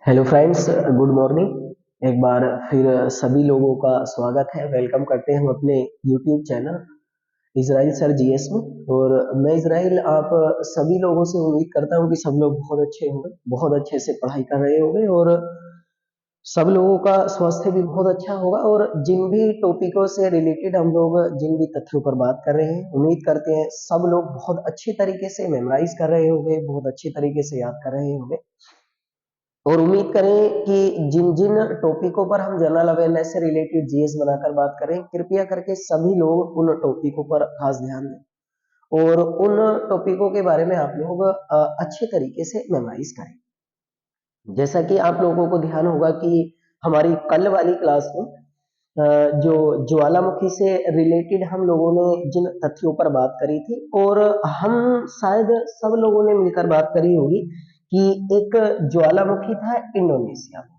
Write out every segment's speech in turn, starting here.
Hello friends, good morning. एक बार फिर सभी लोगों का स्वागत है। वेलकम करते हैं हम अपने YouTube channel Israel sir GS में। और मैं इजराइल आप सभी लोगों से उम्मीद करता हूं कि सब लोग बहुत अच्छे होंगे, बहुत अच्छे से पढ़ाई कर रहे होंगे और सब लोगों का स्वास्थ्य भी बहुत अच्छा होगा। और जिन भी टॉपिकों से रिलेटेड हम लोग जिन भी तथ्यों पर बात कर रहे हैं, उम्मीद करते हैं सब लोग बहुत अच्छी तरीके से मेमोराइज कर रहे होंगे, बहुत अच्छी तरीके से याद कर रहे होंगे। और उम्मीद करें कि जिन जिन टॉपिकों पर हम जनरल अवेयरनेस से रिलेटेड जीएस बनाकर बात करें, कृपया करके सभी लोग उन टॉपिकों पर खास ध्यान दें और उन टॉपिकों के बारे में आप लोग अच्छे तरीके से मेमोराइज करें। जैसा कि आप लोगों को ध्यान होगा कि हमारी कल वाली क्लास में जो ज्वालामुखी से रिलेटेड हम लोगों ने जिन तथ्यों पर बात करी थी, और हम शायद सब लोगों ने मिलकर बात करी होगी कि एक ज्वालामुखी था इंडोनेशिया में।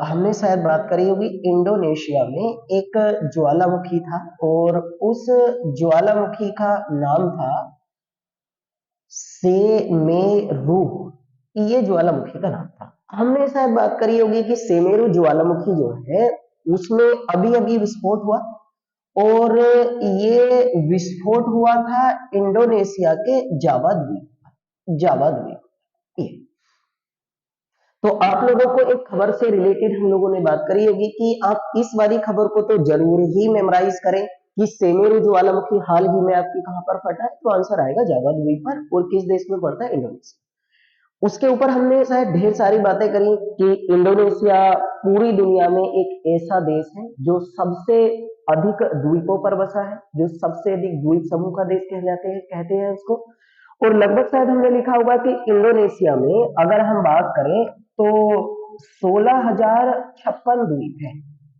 हमने शायद बात करी होगी इंडोनेशिया में एक ज्वालामुखी था और उस ज्वालामुखी का नाम था सेमेरू। ये ज्वालामुखी का नाम था। हमने शायद बात करी होगी कि सेमेरू ज्वालामुखी जो है उसमें अभी अभी विस्फोट हुआ, और ये विस्फोट हुआ था इंडोनेशिया के जावा द्वीप। जावा द्वीप ये। तो आप लोगों को एक खबर से रिलेटेड हम लोगों ने बात करी होगी कि आप इस वाली खबर को तो जरूर ही मेमोराइज करें कि सेमेरू ज्वालामुखी हाल ही में आपकी कहां पर फटा है। तो आंसर आएगा जावा द्वीप पर, और किस देश में पड़ता है? इंडोनेशिया। उसके ऊपर हमने शायद ढेर सारी बातें करी कि इंडोनेशिया पूरी दुनिया में एक ऐसा देश है जो सबसे अधिक द्वीपों पर बसा है, जो सबसे अधिक द्वीप समूह का देश कहते हैं उसको। और लगभग शायद हमने लिखा होगा कि इंडोनेशिया में अगर हम बात करें तो 16,056 द्वीप है।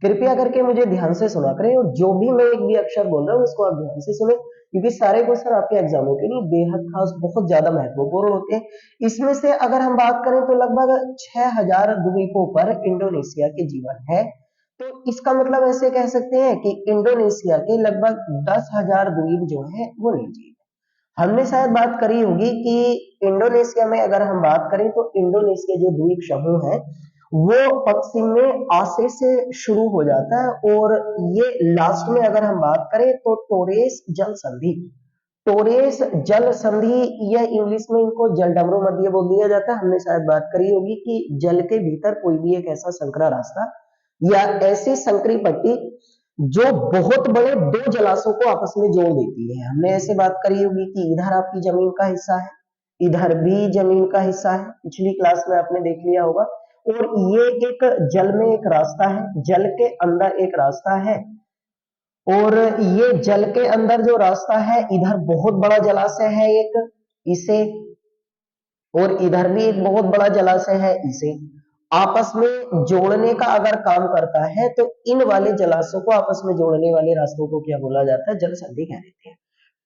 कृपया करके मुझे ध्यान से सुना करें, और जो भी मैं एक भी अक्षर बोल रहा हूँ उसको आप ध्यान से सुने, क्योंकि सारे क्वेश्चन आपके एग्जामों के लिए बेहद खास, बहुत ज्यादा महत्वपूर्ण होते हैं। इसमें से अगर हम बात करें तो लगभग 6,000 द्वीपों पर इंडोनेशिया के जीवन है। तो इसका मतलब ऐसे कह सकते हैं कि इंडोनेशिया के लगभग 10,000 द्वीप जो है वो निजी है। हमने शायद बात करी होगी कि इंडोनेशिया में अगर हम बात करें तो इंडोनेशिया जो द्वीप समूह है वो पश्चिम में आसे से शुरू हो जाता है, और ये लास्ट में अगर हम बात करें तो टोरेस जल संधि। टोरेस जल संधि या इंग्लिश में इनको जलडमरू मध्य बोल दिया जाता है। हमने शायद बात करी होगी कि जल के भीतर कोई भी एक ऐसा संकरा रास्ता या ऐसी संकरी पट्टी जो बहुत बड़े दो जलाशयों को आपस में जोड़ देती है। हमने ऐसे बात करी होगी कि इधर आपकी जमीन का हिस्सा है, इधर भी जमीन का हिस्सा है, पिछली क्लास में आपने देख लिया होगा। और ये एक जल में एक रास्ता है, जल के अंदर एक रास्ता है, और ये जल के अंदर जो रास्ता है इधर बहुत बड़ा जलाशय है एक, इसे, और इधर भी एक बहुत बड़ा जलाशय है, इसे आपस में जोड़ने का अगर काम करता है तो इन वाले जलाशयों को आपस में जोड़ने वाले रास्तों को क्या बोला जाता है? जल संधि कह देते हैं।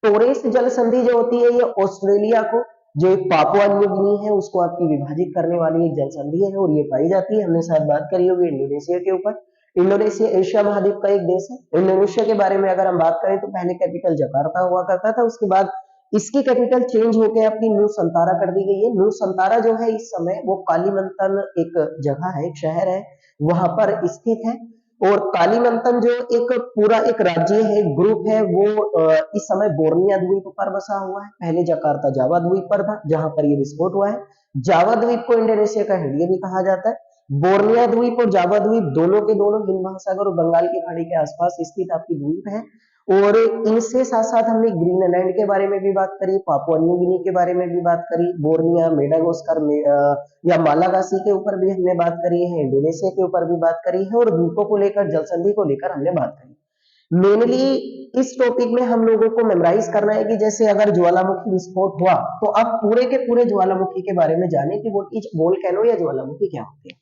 टोरेस जल संधि जो होती है ये ऑस्ट्रेलिया को, जो एक पापुआ न्यू गिनी है, उसको आपकी विभाजित करने वाली एक जल संधि है, और ये पाई जाती है। हमने शायद बात करी होगी इंडोनेशिया के ऊपर। इंडोनेशिया एशिया महाद्वीप का एक देश है। इंडोनेशिया के बारे में अगर हम बात करें तो पहले कैपिटल जकार्ता हुआ करता था, उसके बाद इसकी कैपिटल चेंज होकर अपनी न्यू संतारा कर दी गई है। न्यू संतारा जो है इस समय वो कालीमंतन एक जगह है, एक शहर है, वहां पर स्थित है। और कालीमंतन जो एक पूरा एक राज्य है, एक ग्रुप है, वो इस समय बोर्निया द्वीप पर बसा हुआ है। पहले जकार्ता जावा द्वीप पर था जहां पर ये विस्फोट हुआ है। जावा द्वीप को इंडोनेशिया का हृदय भी कहा जाता है। बोर्निया द्वीप और जावा द्वीप दोनों के दोनों हिंद महासागर और बंगाल की खाड़ी के आसपास स्थित आपकी द्वीप है। और इनसे साथ साथ हमने ग्रीनलैंड के बारे में भी बात करी, पापुआ न्यू गिनी के बारे में भी बात करी, बोर्निया, मेडागास्कर या मालागासी के ऊपर भी हमने बात करी है, इंडोनेशिया के ऊपर भी बात करी है, और द्वीपों को लेकर, जल संधि को लेकर हमने बात करी। मेनली इस टॉपिक में हम लोगों को मेमोराइज करना है कि जैसे अगर ज्वालामुखी विस्फोट हुआ तो आप पूरे के पूरे ज्वालामुखी के बारे में जाने कि वो वोल्केनो या ज्वालामुखी क्या होती है।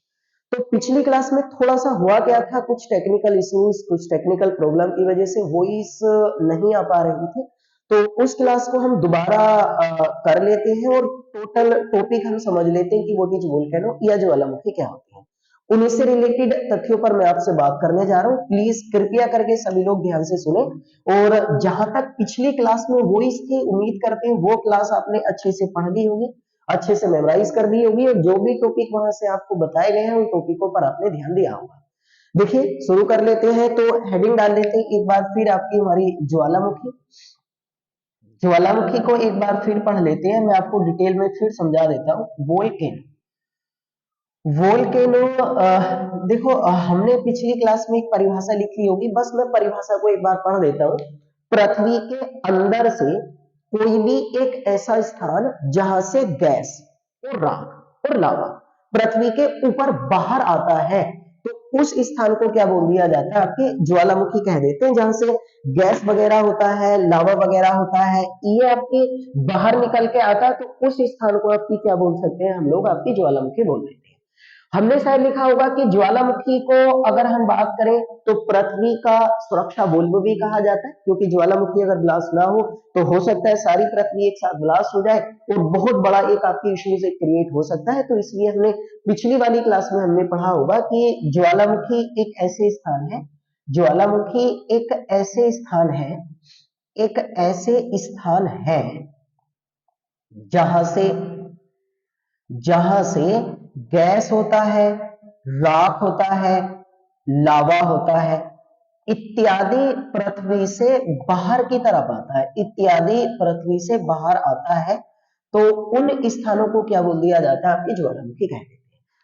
तो पिछली क्लास में थोड़ा सा हुआ क्या था, कुछ टेक्निकल इश्यूज, कुछ टेक्निकल प्रॉब्लम की वजह से वॉइस नहीं आ पा रही थी। तो उस क्लास को हम दोबारा कर लेते हैं और टोटल टॉपिक हम समझ लेते हैं कि व्हाट इज वोल्केनो या ज्वालामुखी क्या होती है। उन्हीं से रिलेटेड तथ्यों पर मैं आपसे बात करने जा रहा हूँ। प्लीज कृपया करके सभी लोग ध्यान से सुने, और जहां तक पिछली क्लास में वॉइस थी, उम्मीद करते हैं वो क्लास आपने अच्छे से पढ़ ली होगी। अच्छे से मेमोराइज कर दी होगी और जो भी टॉपिक वहां से आपको बताए गए हैं उन टॉपिकों पर आपने ध्यान दिया होगा। देखिए शुरू कर लेते हैं, तो हेडिंग डाल लेते हैं एक बार फिर आपकी हमारी ज्वालामुखी। ज्वालामुखी को एक बार फिर पढ़ लेते हैं, मैं आपको डिटेल में फिर समझा देता हूँ। वोल्केनो, देखो हमने पिछली क्लास में एक परिभाषा लिखी होगी, बस मैं परिभाषा को एक बार पढ़ देता हूँ। पृथ्वी के अंदर से कोई भी एक ऐसा स्थान जहां से गैस और राख और लावा पृथ्वी के ऊपर बाहर आता है, तो उस स्थान को क्या बोल दिया जाता है, आपकी ज्वालामुखी कह देते हैं। जहां से गैस वगैरह होता है, लावा वगैरह होता है, ये आपके बाहर निकल के आता है, तो उस स्थान को आपकी क्या बोल सकते हैं हम लोग, आपकी ज्वालामुखी बोल देते हैं। हमने शायद लिखा होगा कि ज्वालामुखी को अगर हम बात करें तो पृथ्वी का सुरक्षा वोल्व भी कहा जाता है, क्योंकि ज्वालामुखी अगर ब्लास्ट ना हो तो हो सकता है सारी पृथ्वी एक साथ ब्लास्ट हो जाए और बहुत बड़ा एक आपकी इश्यूज क्रिएट हो सकता है। तो इसलिए हमने पिछली वाली क्लास में हमने पढ़ा होगा कि ज्वालामुखी एक ऐसे स्थान है, ज्वालामुखी एक ऐसे स्थान है, एक ऐसे स्थान है जहां से जहां से गैस होता है, राख होता है, लावा होता है इत्यादि पृथ्वी से बाहर की तरफ आता है, इत्यादि पृथ्वी से बाहर आता है, तो उन स्थानों को क्या बोल दिया जाता है, आपकी ज्वालामुखी कहते हैं।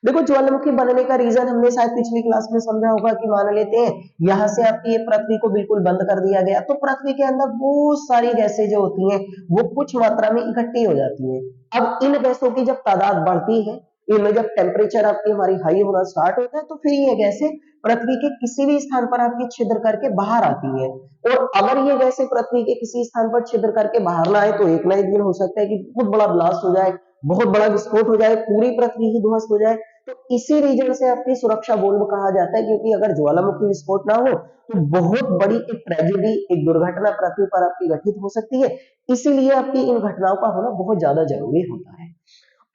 देखो ज्वालामुखी बनने का रीजन हमने शायद पिछली क्लास में समझा होगा कि मान लेते हैं यहां से आपकी ये पृथ्वी को बिल्कुल बंद कर दिया गया, तो पृथ्वी के अंदर बहुत सारी गैसें जो होती हैं वो कुछ मात्रा में इकट्ठी हो जाती हैं। अब इन गैसों की जब तादाद बढ़ती है, इनमें जब टेम्परेचर आपकी हमारी हाई होना स्टार्ट होता है, तो फिर ये गैसें पृथ्वी के किसी भी स्थान पर आपकी छिद्र करके बाहर आती है। और अगर ये गैसें पृथ्वी के किसी स्थान पर छिद्र करके बाहर ना आए तो एक ना एक दिन हो सकता है कि बहुत बड़ा ब्लास्ट हो जाए, बहुत बड़ा विस्फोट हो जाए, पूरी पृथ्वी ही ध्वस्त हो जाए। तो इसी रीजन से आपकी सुरक्षा वोल्व कहा जाता है, क्योंकि अगर ज्वालामुखी विस्फोट ना हो तो बहुत बड़ी एक ट्रेजेडी, एक दुर्घटना पृथ्वी पर आपकी घटित हो सकती है। इसीलिए आपकी इन घटनाओं का होना बहुत ज्यादा जरूरी होता है।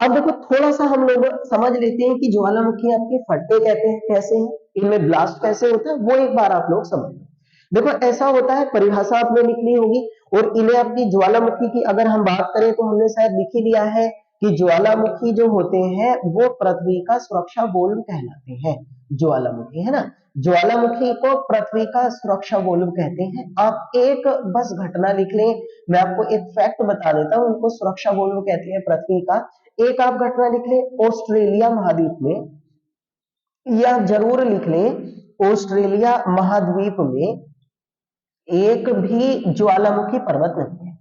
अब देखो थोड़ा सा हम लोग समझ लेते हैं कि ज्वालामुखी आपके फटते कहते हैं कैसे हैं, इनमें ब्लास्ट कैसे होता है, वो एक बार आप लोग समझ लो। देखो ऐसा होता है, परिभाषा आपने लिख ली होगी, और इन्हें आपकी ज्वालामुखी की अगर हम बात करें तो हमने शायद लिख ही लिया है कि ज्वालामुखी जो होते हैं वो पृथ्वी का सुरक्षा वोल्व कहलाते हैं। ज्वालामुखी है ना, ज्वालामुखी को पृथ्वी का सुरक्षा वोल्व कहते हैं। आप एक बस घटना लिख लें, मैं आपको एक फैक्ट बता देता हूं, इनको सुरक्षा वोल्व कहते हैं पृथ्वी का। एक आप घटना लिख लें, ऑस्ट्रेलिया महाद्वीप में, या जरूर लिख लें ऑस्ट्रेलिया महाद्वीप में एक भी ज्वालामुखी पर्वत नहीं है,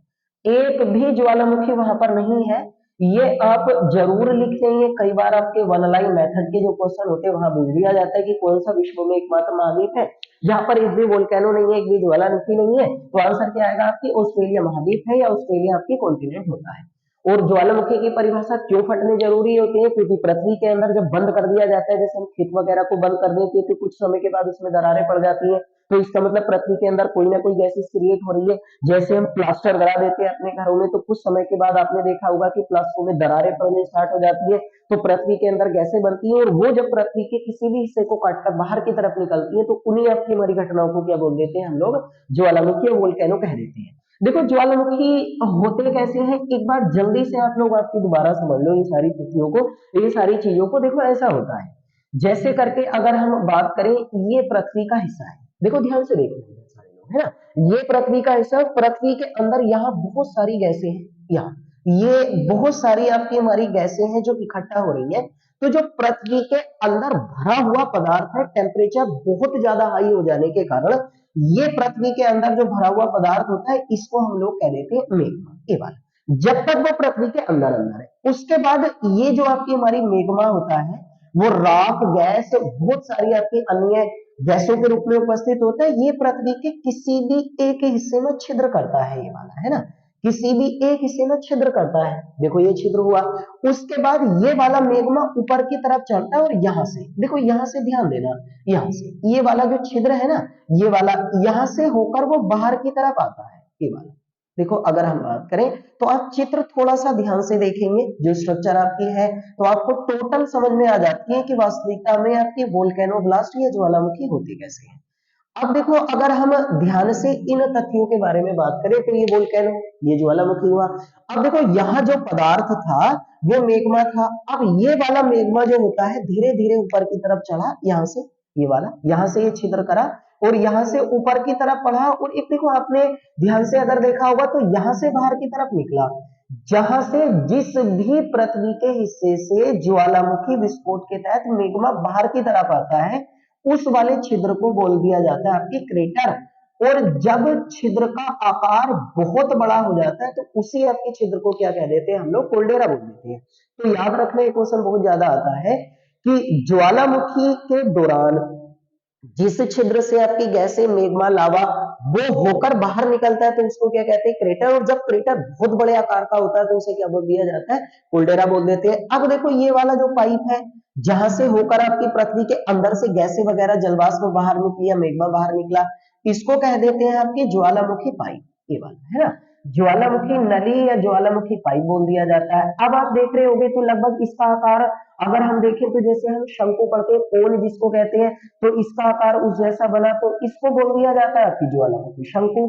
एक भी ज्वालामुखी वहां पर नहीं है। ये आप जरूर लिख लेंगे, कई बार आपके वन लाइन मेथड के जो क्वेश्चन होते हैं वहां पूछ लिया जाता है कि कौन सा विश्व में एकमात्र महाद्वीप है जहां पर एक भी वोल्केनो नहीं है, एक भी ज्वालामुखी नहीं है, तो आंसर क्या आएगा आपकी, ऑस्ट्रेलिया महाद्वीप है या ऑस्ट्रेलिया आपकी कॉन्टिनेंट होता है। और ज्वालामुखी की परिभाषा क्यों फटने जरूरी होती है, क्योंकि पृथ्वी के अंदर जब बंद कर दिया जाता है, जैसे हम खेत वगैरह को बंद कर देते हैं तो कुछ समय के बाद उसमें दरारें पड़ जाती है, तो इसका मतलब पृथ्वी के अंदर कोई ना कोई गैसेस क्रिएट हो रही है। जैसे हम प्लास्टर करा देते हैं अपने घरों में, तो कुछ समय के बाद आपने देखा होगा कि प्लास्टर में दरारें पड़ने स्टार्ट हो जाती है, तो पृथ्वी के अंदर गैसें बनती है, और वो जब पृथ्वी के किसी भी हिस्से को काटकर बाहर की तरफ निकलती है तो उन्हीं आपकी हमारी घटनाओं को क्या बोल देते हैं हम लोग, ज्वालामुखी और वोल्केनो कह देते हैं। देखो ज्वालामुखी होते कैसे हैं, एक बार जल्दी से आप लोग आपकी दोबारा समझ लो इन सारी तिथियों को, ये सारी चीजों को। देखो ऐसा होता है, जैसे करके अगर हम बात करें, ये पृथ्वी का हिस्सा है, देखो ध्यान से देख लेंगे सारे लोग, है ना, ये पृथ्वी का हिस्सा, पृथ्वी के अंदर यहाँ बहुत सारी गैसें हैं, यहाँ ये बहुत सारी आपकी हमारी गैसें हैं जो इकट्ठा हो रही है। तो जो पृथ्वी के अंदर भरा हुआ पदार्थ है, टेम्परेचर बहुत ज्यादा हाई हो जाने के कारण ये पृथ्वी के अंदर जो भरा हुआ पदार्थ होता है, इसको हम लोग कह देते हैं मेग्मा। ये बात जब तक वो पृथ्वी के अंदर अंदर है, उसके बाद ये जो आपकी हमारी मेग्मा होता है वो राख, गैस, बहुत सारी आपकी अन्य गैसों के रूप में उपस्थित होता है। ये पृथ्वी के किसी भी एक हिस्से में छिद्र करता है, ये वाला है ना, किसी भी एक हिस्से में छिद्र करता है। देखो ये छिद्र हुआ, उसके बाद ये वाला मेग्मा ऊपर की तरफ चलता है, और यहां से देखो, यहां से ध्यान देना, यहां से ये वाला जो छिद्र है ना, ये वाला यहां से होकर वो बाहर की तरफ आता है, ये वाला। देखो अगर हम बात करें तो आप चित्र थोड़ा सा ध्यान से देखेंगे, जो स्ट्रक्चर आपकी है, तो आपको टोटल समझ में आ जाती है कि वास्तविकता में आपकी वोल्केनो ब्लास्ट या ज्वालामुखी होती कैसे है। अब देखो अगर हम ध्यान से इन तथ्यों के बारे में बात करें तो ये वोल्केनो, ये ज्वालामुखी हुआ। अब देखो यहाँ जो पदार्थ था वो मेग्मा था। अब ये वाला मेग्मा जो होता है धीरे धीरे ऊपर की तरफ चढ़ा, यहाँ से ये वाला, यहाँ से ये छिद्र करा और यहाँ से ऊपर की तरफ बढ़ा, और एक देखो आपने ध्यान से अगर देखा होगा तो यहाँ से बाहर की तरफ निकला, जहां से जिस भी पृथ्वी के हिस्से से ज्वालामुखी विस्फोट के तहत मेग्मा बाहर की तरफ आता है उस वाले छिद्र को बोल दिया जाता है आपकी क्रेटर। और जब छिद्र का आकार बहुत बड़ा हो जाता है तो उसी आपके छिद्र को क्या कह देते हैं हम लोग, कोल्डेरा बोल देते हैं। तो याद रखना एक क्वेश्चन बहुत ज्यादा आता है कि ज्वालामुखी के दौरान जिस छिद्र से आपकी गैसें मेग्मा लावा वो होकर बाहर निकलता है तो उसको क्या कहते हैं, क्रेटर। और जब क्रेटर बहुत बड़े आकार का होता है तो उसे क्या बोल दिया जाता है, कोल्डेरा बोल देते हैं। अब देखो ये वाला जो पाइप है जहां से होकर आपकी पृथ्वी के अंदर से गैसें वगैरह जलवाष्प बाहर निकली या मेग्मा बाहर निकला, इसको कह देते हैं आपकी ज्वालामुखी पाइप, ये वाला है ना, ज्वालामुखी नली या ज्वालामुखी पाइप बोल दिया जाता है। अब आप देख रहे होंगे तो लगभग इसका आकार अगर हम देखें तो जैसे हम शंकु पढ़ते हैं, कोन जिसको कहते हैं, तो इसका आकार उस जैसा बना तो इसको बोल दिया जाता है आपकी ज्वालामुखी शंकु।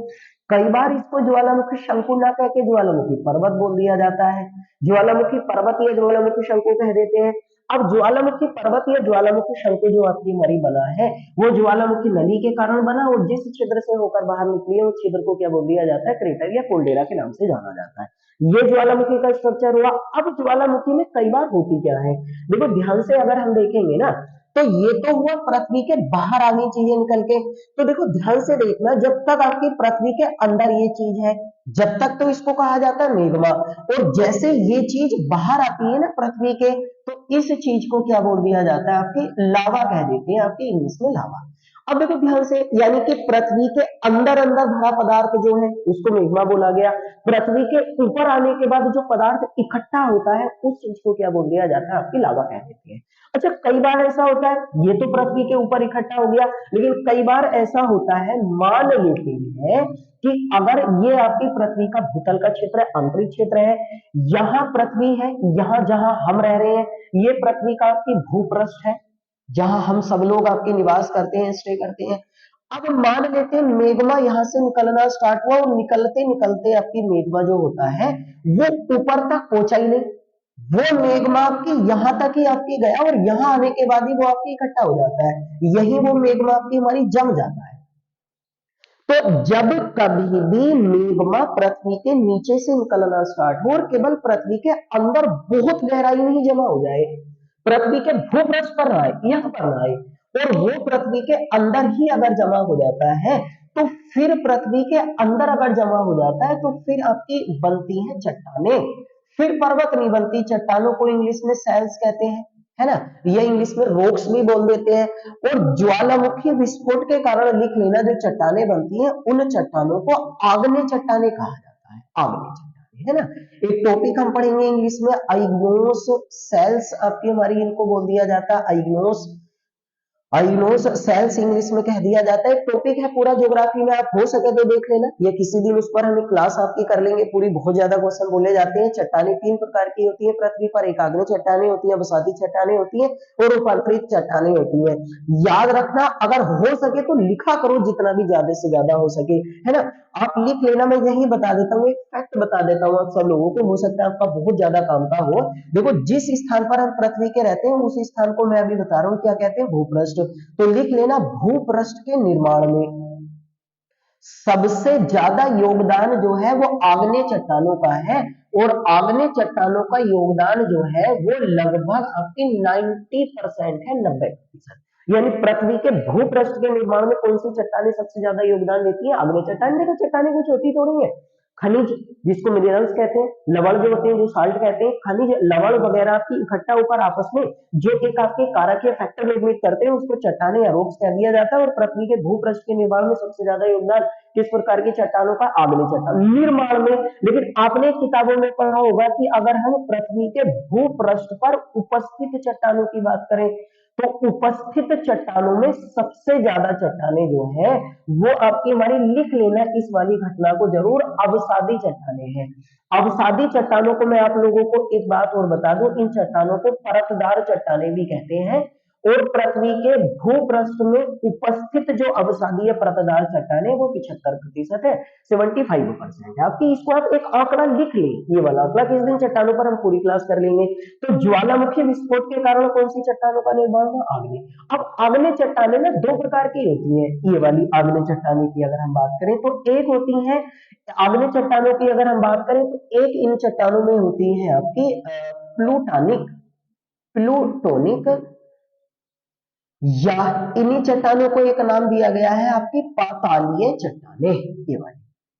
कई बार इसको ज्वालामुखी शंकु ना कह के ज्वालामुखी पर्वत बोल दिया जाता है, ज्वालामुखी पर्वत या ज्वालामुखी शंकु कह देते हैं। अब ज्वालामुखी पर्वत या ज्वालामुखी शंकु जो आपकी हमारी बना है वो ज्वालामुखी नली के कारण बना, और जिस छिद्र से होकर बाहर निकली है उस छिद्र को क्या बोल दिया जाता है, क्रेटर या कोल्डेरा के नाम से जाना जाता है। ये ज्वालामुखी का स्ट्रक्चर हुआ। अब ज्वालामुखी में कई बार होती क्या है, देखो ध्यान से अगर हम देखेंगे ना तो ये तो हुआ पृथ्वी के बाहर आ गई चीजें निकल के। तो देखो ध्यान से देखना, जब तक आपकी पृथ्वी के अंदर ये चीज है जब तक तो इसको कहा जाता है मेग्मा, और जैसे ये चीज बाहर आती है ना पृथ्वी के तो इस चीज को क्या बोल दिया जाता है, आपकी लावा कह देते हैं, आपकी इंग्लिश में लावा। अब देखो ध्यान से, यानी कि पृथ्वी के अंदर अंदर भरा पदार्थ जो है उसको मेग्मा बोला गया। पृथ्वी के ऊपर आने के बाद जो पदार्थ इकट्ठा होता है उस चीज को क्या बोल दिया जाता है, आपकी लावा कह देते हैं। अच्छा कई बार ऐसा होता है, ये तो पृथ्वी के ऊपर इकट्ठा हो गया, लेकिन कई बार ऐसा होता है, मान लेते हैं कि अगर ये आपकी पृथ्वी का भूतल का क्षेत्र है, अंतरिक्ष क्षेत्र है, यहाँ पृथ्वी है, यहाँ जहां हम रह रहे हैं ये पृथ्वी का आपकी भूपृष्ठ है जहां हम सब लोग आपके निवास करते हैं, स्टे करते हैं। अब मान लेते हैं मेग्मा यहां से निकलना स्टार्ट हुआ और निकलते निकलते आपकी मेग्मा जो होता है वो ऊपर तक पहुंचा ही नहीं, वो मेग्मा आपकी यहां तक ही आपकी गया और यहां आने के बाद ही वो आपकी इकट्ठा हो जाता है, यही वो मेग्मा आपकी हमारी जम जाता है। तो जब कभी भी मेग्मा पृथ्वी के नीचे से निकलना स्टार्ट हो और केवल पृथ्वी के अंदर बहुत गहराई में ही जमा हो जाए, पृथ्वी के भूपृष्ठ पर ना आए, यहाँ पर ना आए, और वो पृथ्वी के अंदर ही अगर जमा हो जाता है तो फिर पृथ्वी के अंदर अगर जमा हो जाता है तो फिर आपकी बनती है चट्टाने, फिर पर्वत नहीं बनती। चट्टानों को इंग्लिश में सैल्स कहते हैं, है ना, ये इंग्लिश में रॉक्स भी बोल देते हैं। और ज्वालामुखी विस्फोट के कारण लिख लेना जो चट्टाने बनती हैं उन चट्टानों को आग्नेय चट्टाने कहा जाता है, आग्नेय चट्टाने, है ना। एक टॉपिक हम पढ़ेंगे इंग्लिश में, आइग्नोस सेल्स आपकी हमारी इनको बोल दिया जाता है आइग्नोस, आइग्नोस सेल्स इंग्लिश में कह दिया जाता है। एक टॉपिक है पूरा ज्योग्राफी में, आप हो सके तो देख लेना, या किसी दिन उस पर हम क्लास आपकी कर लेंगे पूरी, बहुत ज्यादा क्वेश्चन बोले जाते हैं। चट्टाने तीन प्रकार की होती है पृथ्वी पर, एक आग्नेय चट्टाने होती है, बसाती चट्टाने होती है और रूपांतरित चट्टाने होती है। याद रखना, अगर हो सके तो लिखा करो जितना भी ज्यादा से ज्यादा हो सके, है ना। आप लिख लेना, मैं यही बता देता हूँ, एक फैक्ट बता देता हूँ आप सब लोगों को, हो सकता है आपका बहुत ज्यादा काम का हो। देखो जिस स्थान पर हम पृथ्वी के रहते हैं उस स्थान को मैं अभी बता रहा हूँ क्या कहते हैं, भूपृष्ठ। तो लिख लेना, भूपृष्ठ के निर्माण में सबसे ज्यादा योगदान जो है वो आग्नेय चट्टानों का है, और आग्नेय चट्टानों का योगदान जो है वो लगभग आपकी 90% है, 90%। यानी पृथ्वी के भूपृष्ठ के निर्माण में कौन सी चट्टाने सबसे ज्यादा योगदान देती है, आग्नेय चट्टान। देखो चट्टाने कुछ होती थोड़ी है, खनिज जिसको मिनरल्स कहते हैं, लवण जो होते हैं जो साल्ट कहते हैं, खनिज लवण वगैरह आपकी इकट्ठा होकर आपस में जो एक आपके कारक या फैक्टर निर्मित करते हैं उसको चट्टाने या रॉक्स कह दिया जाता है। और पृथ्वी के भूपृष्ठ के निर्माण में सबसे ज्यादा योगदान किस प्रकार की चट्टानों का, आग्नेय चट्टान निर्माण में। लेकिन आपने किताबों में पढ़ा होगा कि अगर हम पृथ्वी के भूपृष्ठ पर उपस्थित चट्टानों की बात करें तो उपस्थित चट्टानों में सबसे ज्यादा चट्टाने जो है वो आपकी हमारी, लिख लेना इस वाली घटना को जरूर, अवसादी चट्टाने हैं। अवसादी चट्टानों को मैं आप लोगों को एक बात और बता दूं, इन चट्टानों को परतदार चट्टाने भी कहते हैं। और पृथ्वी के भूपृष्ठ में उपस्थित जो अवसादीय परतदार चट्टानें वो 75% है, 75% है आपकी। इसको आप एक आंकड़ा लिख लें, ये वाला आंकड़ा किस दिन चट्टानों पर हम पूरी क्लास कर लेंगे। तो ज्वालामुखी विस्फोट के कारण कौन सी चट्टानों का निर्माण हुआ? आग्नेय। अब आग्नेय चट्टानें ना दो प्रकार की होती है, ये वाली आग्नेय चट्टानें की अगर हम बात करें तो एक होती है आग्नेय चट्टानों की, अगर हम बात करें तो एक इन चट्टानों में होती है आपकी प्लूटोनिक, प्लूटोनिक, या इन्हीं चट्टानों को एक नाम दिया गया है आपकी पातालीय चट्टानें, ये वाली।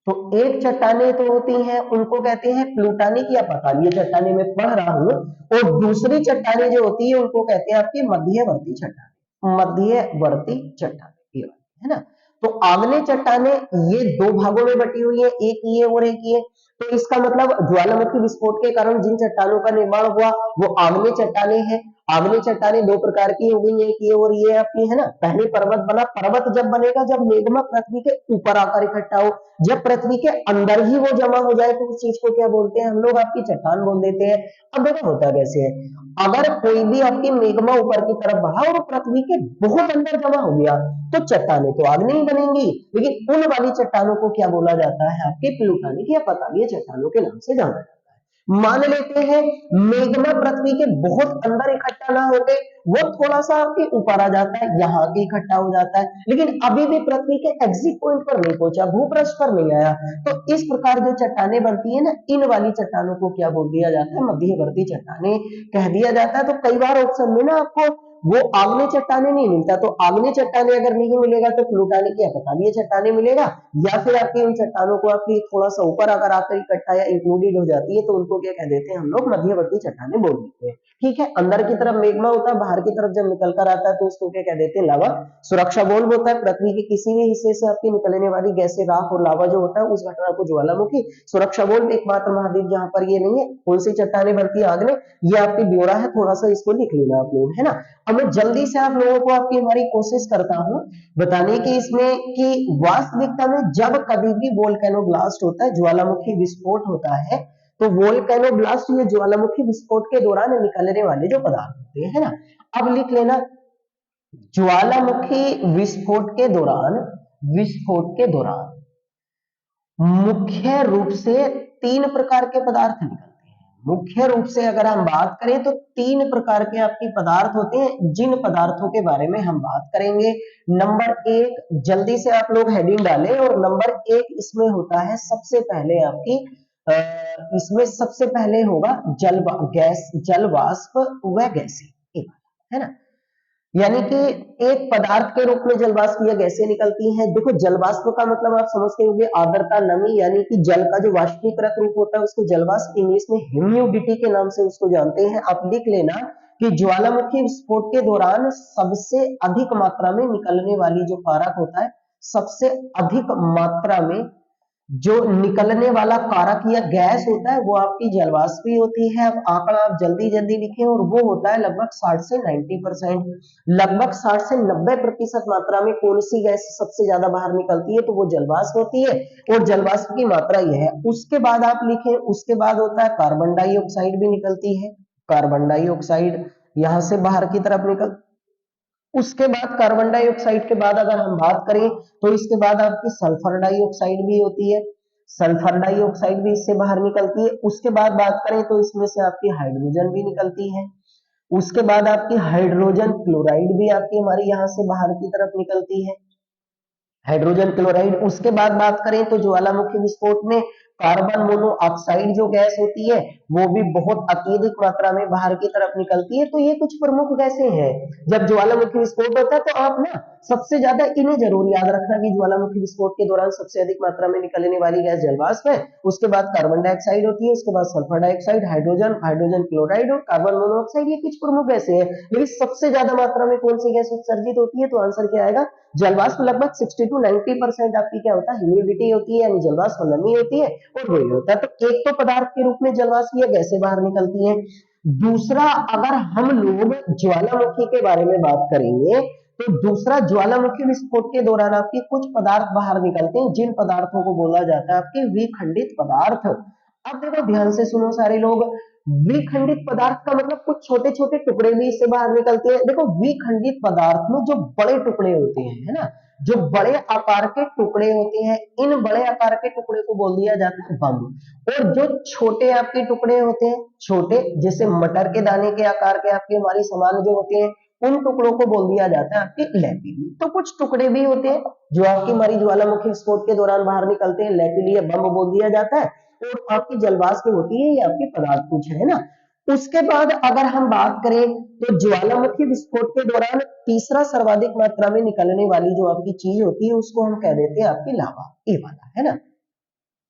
तो एक चट्टानें तो होती हैं उनको कहते हैं प्लूटानिक या पातालीय चट्टानें, मैं पढ़ रहा हूं। और दूसरी चट्टानें जो होती है उनको कहते हैं आपकी मध्यवर्ती चट्टानें, मध्यवर्ती चट्टानें, ये वाली है ना। तो आग्नेय चट्टानें ये दो भागों में बटी हुई है, एक ये और एक ये। तो इसका मतलब ज्वालामुखी विस्फोट के कारण जिन चट्टानों का निर्माण हुआ वो आग्नेय चट्टानें हैं। आग्नेय चट्टानें दो प्रकार की हो गई, एक ये और ये आपकी है ना। पहले पर्वत बना, पर्वत जब बनेगा जब मेग्मा पृथ्वी के ऊपर आकर इकट्ठा हो, जब पृथ्वी के अंदर ही वो जमा हो जाए तो उस चीज को क्या बोलते हैं हम लोग? आपकी चट्टान बोल देते हैं। अब देखो होता कैसे है, अगर कोई भी आपकी मेग्मा ऊपर की तरफ बढ़ा और पृथ्वी के बहुत अंदर जमा हो गया तो चट्टानें तो आग्नेय ही बनेंगी, लेकिन उन वाली चट्टानों को क्या बोला जाता है? आपके प्लूटोनिक या पातालीय चट्टानों के नाम से जाना जाता है। मान लेते हैं मेग्मा पृथ्वी के बहुत अंदर इकट्ठा ना होके वो थोड़ा सा आपके ऊपर आ जाता है, यहाँ के इकट्ठा हो जाता है, लेकिन अभी भी पृथ्वी के एग्जिट पॉइंट पर नहीं पहुंचा, भूपृष्ठ पर नहीं आया। तो इस प्रकार जो चट्टानें बनती है ना, इन वाली चट्टानों को क्या बोल दिया जाता है? मध्यवर्ती चट्टानें कह दिया जाता है। तो कई बार ऑप्शन में ना आपको वो आग्नेय चट्टानें नहीं मिलता, तो आग्नेय चट्टानें अगर नहीं मिलेगा तो प्लूटोनिक या पातालीय चट्टानें मिलेगा, या फिर आपकी उन चट्टानों को आपकी थोड़ा सा ऊपर अगर आकर इकट्ठा या इंक्लूडेड हो जाती है तो उनको क्या कह देते हैं हम लोग? मध्यवर्ती चट्टानें बोल देते हैं। ठीक है, अंदर की तरफ मेग्मा होता है, बाहर की तरफ जब निकल कर आता है तो उसको क्या कह देते हैं? लावा। सुरक्षा बोल्ब होता है, पृथ्वी के किसी भी हिस्से से आपकी निकलने वाली गैसें, राख और लावा जो होता है उस घटना को ज्वालामुखी। सुरक्षा बोल्ब एकमात्र महाद्वीप जहां पर ये नहीं है। कौन सी चट्टानें बनती है? आग्नेय। ये आपकी ब्यौरा है, थोड़ा सा इसको लिख लेना आप लोग, है ना। अब मैं जल्दी से आप लोगों को आपकी हमारी कोशिश करता हूं बताने की इसमें कि वास्तविकता में जब कभी भी वोल्केनो ब्लास्ट होता है, ज्वालामुखी विस्फोट होता है, तो वोल्केनो ब्लास्ट ये ज्वालामुखी विस्फोट के दौरान निकलने वाले जो पदार्थ होते हैं, है ना। अब लिख लेना, ज्वालामुखी विस्फोट के दौरान, विस्फोट के दौरान मुख्य रूप से तीन प्रकार के पदार्थ निकलते हैं। मुख्य रूप से अगर हम बात करें तो तीन प्रकार के आपके पदार्थ होते हैं, जिन पदार्थों के बारे में हम बात करेंगे। नंबर एक, जल्दी से आप लोग हेडिंग डालें, और नंबर एक इसमें होता है सबसे पहले आपकी इसमें सबसे पहले होगा जल गैस, जल वाष्प व गैसें, है ना। यानी कि एक पदार्थ के रूप में जलवाष्प या गैसें निकलती हैं। देखो जलवाष्प का मतलब आप समझते होंगे आर्द्रता, नमी, यानी कि जल का जो वाष्पीकृत रूप होता है उसको जलवाष्प, इंग्लिश में ह्यूमिडिटी के नाम से उसको जानते हैं। आप लिख लेना कि ज्वालामुखी विस्फोट के दौरान सबसे अधिक मात्रा में निकलने वाली जो कारक होता है, सबसे अधिक मात्रा में जो निकलने वाला कारक या गैस होता है वो आपकी जलवाष्प ही होती है। अब आंकड़ा आप जल्दी जल्दी लिखें, और वो होता है लगभग 60 से 90%, लगभग 60 से 90% मात्रा में कौन सी गैस सबसे ज्यादा बाहर निकलती है? तो वो जलवाष्प होती है, और जलवाष्प की मात्रा यह है। उसके बाद आप लिखें, उसके बाद होता है कार्बन डाइऑक्साइड भी निकलती है, कार्बन डाइऑक्साइड यहां से बाहर की तरफ निकल। उसके बाद कार्बन डाइऑक्साइड के बाद अगर हम बात करें तो इसके बाद आपकी सल्फर डाइऑक्साइड भी होती है, सल्फर डाइऑक्साइड भी इससे बाहर निकलती है। उसके बाद बात करें तो इसमें से आपकी हाइड्रोजन भी निकलती है। उसके बाद आपकी हाइड्रोजन क्लोराइड भी आपकी हमारी यहां से बाहर की तरफ निकलती है, हाइड्रोजन क्लोराइड। उसके बाद बात करें तो ज्वालामुखी विस्फोट में कार्बन मोनोऑक्साइड जो गैस होती है वो भी बहुत अत्यधिक मात्रा में बाहर की तरफ निकलती है। तो ये कुछ प्रमुख गैसें हैं जब ज्वालामुखी विस्फोट होता है। तो आप ना सबसे ज्यादा इन्हें जरूर याद रखना कि ज्वालामुखी विस्फोट के दौरान सबसे अधिक मात्रा में निकलने वाली गैस जलवाष्प है, उसके बाद कार्बन डाइऑक्साइड होती है, उसके बाद sulphur dioxide, hydrogen, hydrogen chloride और कार्बन मोनोऑक्साइड। ये कुछ प्रमुख गैसें हैं, लेकिन सबसे ज्यादा मात्रा में कौन सी गैस उत्सर्जित होती है? तो आंसर क्या आएगा? जलवाष्प। लगभग 60 to 90% आपकी क्या होता है? ह्यूमिडिटी होती है, यानी जलवाष्प नमी होती है, और वही होता है। तो एक तो पदार्थ के रूप में जलवाष्प या गैसें बाहर निकलती हैं। दूसरा, अगर हम लोग ज्वालामुखी के बारे में बात करेंगे तो दूसरा, ज्वालामुखी विस्फोट के दौरान आपके कुछ पदार्थ बाहर निकलते हैं, जिन पदार्थों को बोला जाता है आपके विखंडित पदार्थ। अब देखो ध्यान से सुनो सारे लोग, विखंडित पदार्थ का मतलब कुछ छोटे छोटे टुकड़े भी इससे बाहर निकलते हैं। देखो विखंडित पदार्थ में जो बड़े टुकड़े होते हैं, है ना, जो बड़े आकार के टुकड़े होते हैं, इन बड़े आकार के टुकड़े को बोल दिया जाता है बम। और जो छोटे आपके टुकड़े होते हैं, छोटे जैसे मटर के दाने के आकार के आपके हमारी सामान जो होते हैं, उन टुकड़ों को बोल दिया जाता है आपके लैपिली। तो कुछ टुकड़े भी होते हैं जो आपकी हमारी ज्वालामुखी विस्फोट के दौरान बाहर निकलते हैं, लैपिली या बम बोल दिया जाता है। और आपकी जलवाष्प होती है, ये आपके पदार्थ कुछ है ना। उसके बाद अगर हम बात करें तो ज्वालामुखी विस्फोट के दौरान तीसरा सर्वाधिक मात्रा में निकलने वाली जो आपकी चीज होती है उसको हम कह देते हैं आपकी लावा, ये वाला, है ना।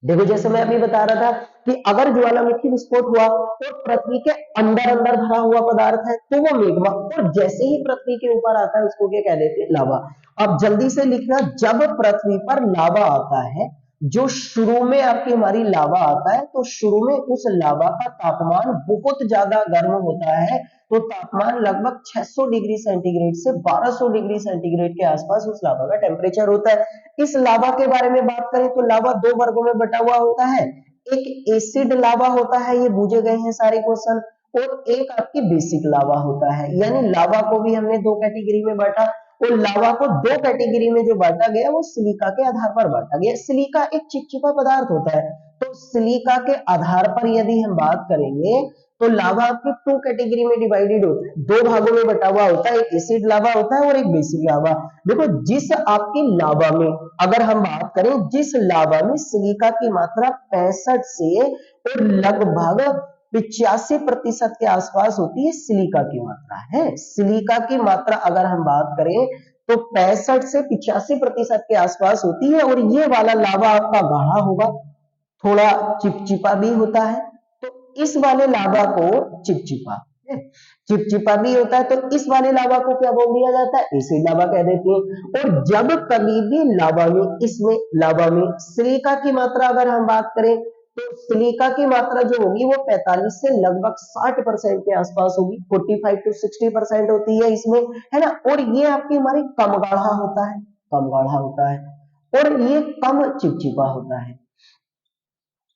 देखो जैसे मैं अभी बता रहा था कि अगर ज्वालामुखी विस्फोट हुआ और पृथ्वी के अंदर अंदर भरा हुआ पदार्थ है तो वो मेग्मा, और जैसे ही पृथ्वी के ऊपर आता है उसको क्या कह देते हैं, लावा। अब जल्दी से लिखना, जब पृथ्वी पर लावा आता है, जो शुरू में आपकी हमारी लावा आता है, तो शुरू में उस लावा का तापमान बहुत ज्यादा गर्म होता है। तो तापमान लगभग 600 डिग्री सेंटीग्रेड से 1200 डिग्री सेंटीग्रेड के आसपास उस लावा का टेम्परेचर होता है। इस लावा के बारे में बात करें तो लावा दो वर्गों में बटा हुआ होता है। एक एसिड लावा होता है, ये बूझे गए हैं सारे क्वेश्चन, और एक आपकी बेसिक लावा होता है। यानी लावा को भी हमने दो कैटेगरी में बांटा, और लावा को दो कैटेगरी में जो बांटा गया वो सिलिका के आधार पर बांटा गया। सिलिका एक चिपचिपा पदार्थ होता है, तो सिलिका के आधार पर यदि हम बात करेंगे तो लावा आपकी टू कैटेगरी में डिवाइडेड होता है, दो भागों में बटा हुआ होता है, एक एसिड लावा होता है और एक बेसिक लावा। देखो जिस आपकी लावा में, अगर हम बात करें जिस लावा में सिलिका की मात्रा 65 से और लगभग 85% के आसपास होती है सिलिका की मात्रा, है सिलिका की मात्रा अगर हम बात करें तो 65 से 85% के आसपास होती है। और ये वाला लावा आपका गाढ़ा होगा, थोड़ा चिपचिपा भी होता है। तो इस वाले लावा को चिपचिपा चिपचिपा भी होता है, तो इस वाले लावा को क्या बोल दिया जाता है, एसिड लावा कह देते हैं। और जब कभी भी लावा में, इसमें लावा में सिलिका की मात्रा अगर हम बात करें तो सिलिका की मात्रा जो होगी वो 45 से लगभग 60% के आसपास होगी, 45 to 60% होती है इसमें, है ना। और ये आपकी हमारी कम गाढ़ा होता है, कम गाढ़ा होता है, और ये कम चिपचिपा होता है,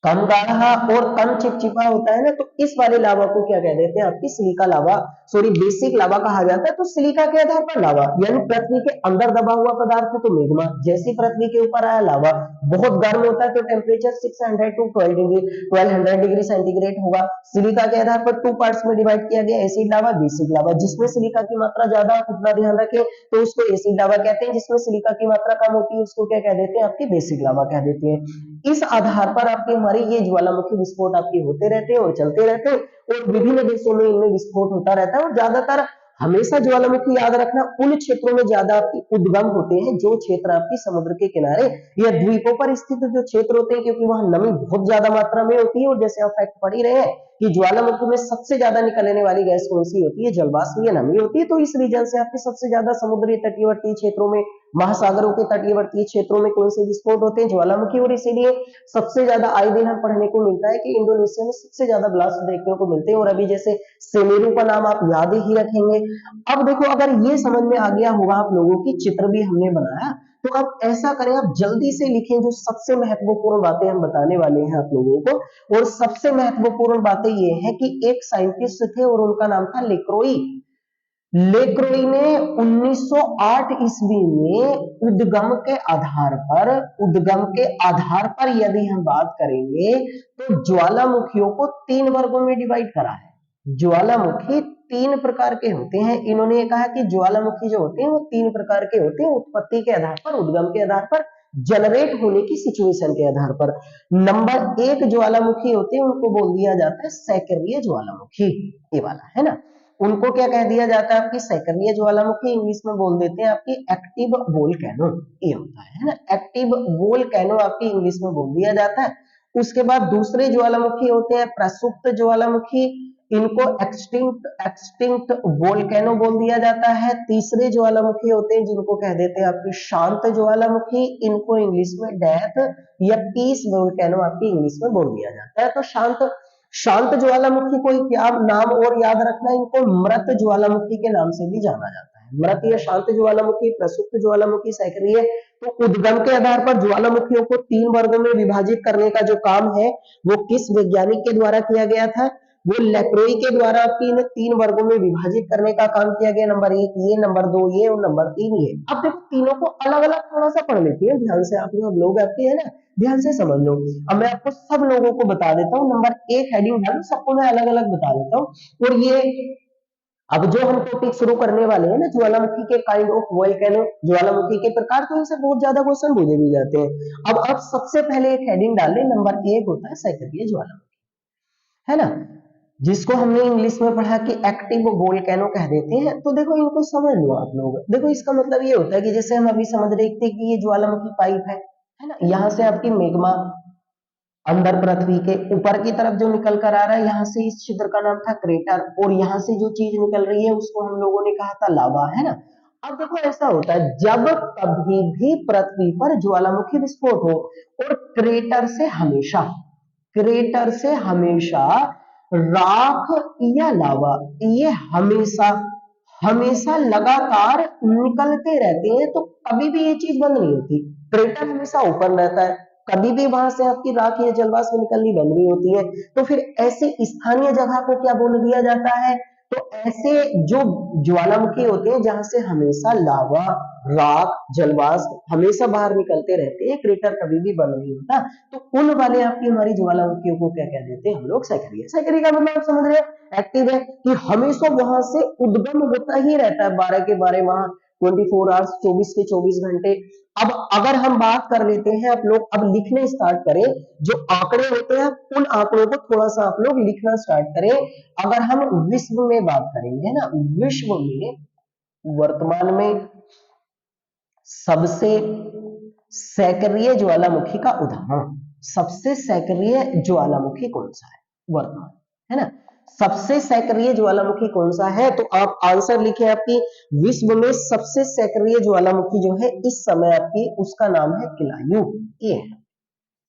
कम गाढ़ा और कम चिपचिपा होता है ना। तो इस वाले लावा को क्या कह देते हैं, आपकी सिलिका लावा, सॉरी बेसिक लावा कहा जाता है। तो सिलिका के आधार पर लावा, यानी पृथ्वी के अंदर दबा हुआ पदार्थ है तो मेग्मा, जैसे पृथ्वी के ऊपर आया लावा बहुत गर्म होता है तो टेम्परेचर 600 to 1200 डिग्री सेंटीग्रेड होगा। सिलिका के आधार पर टू पार्ट्स में डिवाइड किया गया, एसिड लावा, बेसिक लावा। जिसमें सिलिका की मात्रा ज्यादा, उतना ध्यान रखें, तो उसको एसिड लावा कहते हैं। जिसमें सिलिका की मात्रा कम होती है उसको क्या कह देते हैं, आपकी बेसिक लावा कह देते हैं। इस आधार पर आपके हमारे ये ज्वालामुखी विस्फोट आपके होते रहते हैं और चलते रहते हैं, और विभिन्न देशों में इनमें विस्फोट होता रहता है। और ज्यादातर हमेशा ज्वालामुखी याद रखना उन क्षेत्रों में ज्यादा आपकी उद्गम होते हैं जो क्षेत्र आपकी समुद्र के किनारे या द्वीपों पर स्थित जो क्षेत्र होते हैं, क्योंकि वहां नमी बहुत ज्यादा मात्रा में होती है। और जैसे आप फैक्ट पढ़ ही रहे हैं कि ज्वालामुखी में सबसे ज्यादा निकलने वाली गैस कौन सी होती है, जलवाष्प या नमी होती है। तो इस रीजन से आपके सबसे ज्यादा समुद्री तटीयवर्ती क्षेत्रों में, महासागरों के तटीयवर्ती क्षेत्रों में कौन से विस्फोट होते हैं, ज्वालामुखी। और इसीलिए सबसे ज्यादा आए दिन हम पढ़ने को मिलता है कि इंडोनेशिया में सबसे ज्यादा ब्लास्ट देखने को मिलते हैं। और अभी जैसे सेमेरू का नाम आप याद ही रखेंगे। अब देखो अगर ये समझ में आ गया होगा आप लोगों की, चित्र भी हमने बनाया, तो आप ऐसा करें, आप जल्दी से लिखें जो सबसे महत्वपूर्ण बातें हम बताने वाले हैं आप लोगों को। और सबसे महत्वपूर्ण बातें ये हैं कि एक साइंटिस्ट थे और उनका नाम था लेक्रोई। लेक्रोई ने 1908 ईस्वी में उद्गम के आधार पर यदि हम बात करेंगे तो ज्वालामुखियों को तीन वर्गों में डिवाइड करा है। ज्वालामुखी तीन प्रकार के होते हैं। इन्होंने ये कहा कि ज्वालामुखी जो होते हैं वो तीन प्रकार के होते हैं, उत्पत्ति के आधार पर, उद्गम के आधार पर, जनरेट होने की सिचुएशन के आधार पर। नंबर एक ज्वालामुखी होते हैं उनको बोल दिया जाता है सैकरीय ज्वालामुखी, ये वाला, है ना। उनको क्या कह दिया जाता है, आपकी सैकरीय ज्वालामुखी, इंग्लिश में बोल देते हैं आपकी एक्टिव वोल्केनो, ये होता है ना, एक्टिव वोल्केनो आपकी इंग्लिश में बोल दिया जाता है। उसके बाद दूसरे ज्वालामुखी होते हैं प्रसुप्त ज्वालामुखी, इनको एक्सटिंक्ट वोल्केनो बोल दिया जाता है। तीसरे ज्वालामुखी होते हैं जिनको कह देते हैं आपकी शांत ज्वालामुखी, इनको इंग्लिश में डेथ या पीस वोल्केनो आपकी इंग्लिश में बोल दिया जाता है। तो शांत ज्वालामुखी को क्या नाम और याद रखना, इनको मृत ज्वालामुखी के नाम से भी जाना जाता है। मृत या शांत ज्वालामुखी, प्रसुप्त ज्वालामुखी, सक्रिय। तो उद्गम के आधार पर ज्वालामुखियों को तीन वर्गों में विभाजित करने का जो काम है वो किस वैज्ञानिक के द्वारा किया गया था, वो लेक्रोई के द्वारा आपकी इन 3 वर्गों में विभाजित करने का काम किया गया। नंबर 1 ये, नंबर 2 ये और नंबर 3 ये। अब देखो तीनों को अलग-अलग थोड़ा सा पढ़ लेते हैं ध्यान से, आप लोग आपके है ना, ध्यान से समझ लो। अब मैं आपको सब लोगों को बता देता हूँ, नंबर 1 हेडिंग डालो, सबको मैं अलग-अलग बता देता हूँ। और ये अब जो हम टॉपिक शुरू करने वाले हैं ना, ज्वालामुखी के काइंड ऑफ वोल्केनो, ज्वालामुखी के प्रकार, तो इनसे बहुत ज्यादा क्वेश्चन पूछे भी जाते हैं। अब सबसे पहले एक हेडिंग डाल लें, नंबर 1 होता है सक्रिय ज्वालामुखी, है ना, जिसको हमने इंग्लिश में पढ़ा कि एक्टिव वोल्केनो कह देते हैं। तो देखो इनको समझ लो आप लोग। देखो इसका मतलब ये होता है कि जैसे हम अभी समझ रहे थे कि ये ज्वालामुखी पाइप है ना, यहाँ से आपकी मेग्मा अंदर पृथ्वी के ऊपर की तरफ जो निकल कर आ रहा है, यहाँ से इस क्षेत्र का नाम था क्रेटर, और यहाँ से जो चीज निकल रही है उसको हम लोगों ने कहा था लावा, है ना। अब देखो ऐसा होता है, जब कभी भी पृथ्वी पर ज्वालामुखी विस्फोट हो और क्रेटर से हमेशा राख या लावा, ये हमेशा हमेशा लगातार निकलते रहते हैं। तो कभी भी ये चीज बंद नहीं होती, क्रेटर हमेशा ओपन रहता है, कभी भी वहां से आपकी राख या जलवाष्प निकलनी बंद नहीं होती है। तो फिर ऐसे स्थानीय जगह को क्या बोल दिया जाता है, तो ऐसे जो ज्वालामुखी होते हैं जहां से हमेशा लावा, राख, जलवाष्प हमेशा बाहर निकलते रहते हैं, क्रेटर कभी भी बंद नहीं होता, तो उन वाले आपकी हमारी ज्वालामुखियों को क्या कह देते हैं हम लोग, सक्रिय। सक्रिय का मतलब आप समझ रहे हो, एक्टिव है कि हमेशा वहां से उद्गम होता ही रहता है, 12 के 12 माह, 24 आवर्स, 24 के 24 घंटे। अब अगर हम बात कर लेते हैं, आप लोग अब लिखने स्टार्ट करें, जो आंकड़े होते हैं उन आंकड़ों को थोड़ा सा आप लोग लिखना स्टार्ट करें। अगर हम विश्व में बात करेंगे ना, विश्व में वर्तमान में सबसे सक्रिय ज्वालामुखी का उदाहरण, सबसे सक्रिय ज्वालामुखी कौन सा है वर्तमान, है ना, सबसे सक्रिय ज्वालामुखी कौन सा है, तो आप आंसर लिखें आपकी, विश्व में सबसे सक्रिय ज्वालामुखी जो है इस समय आपकी, उसका नाम है किलायू। ये है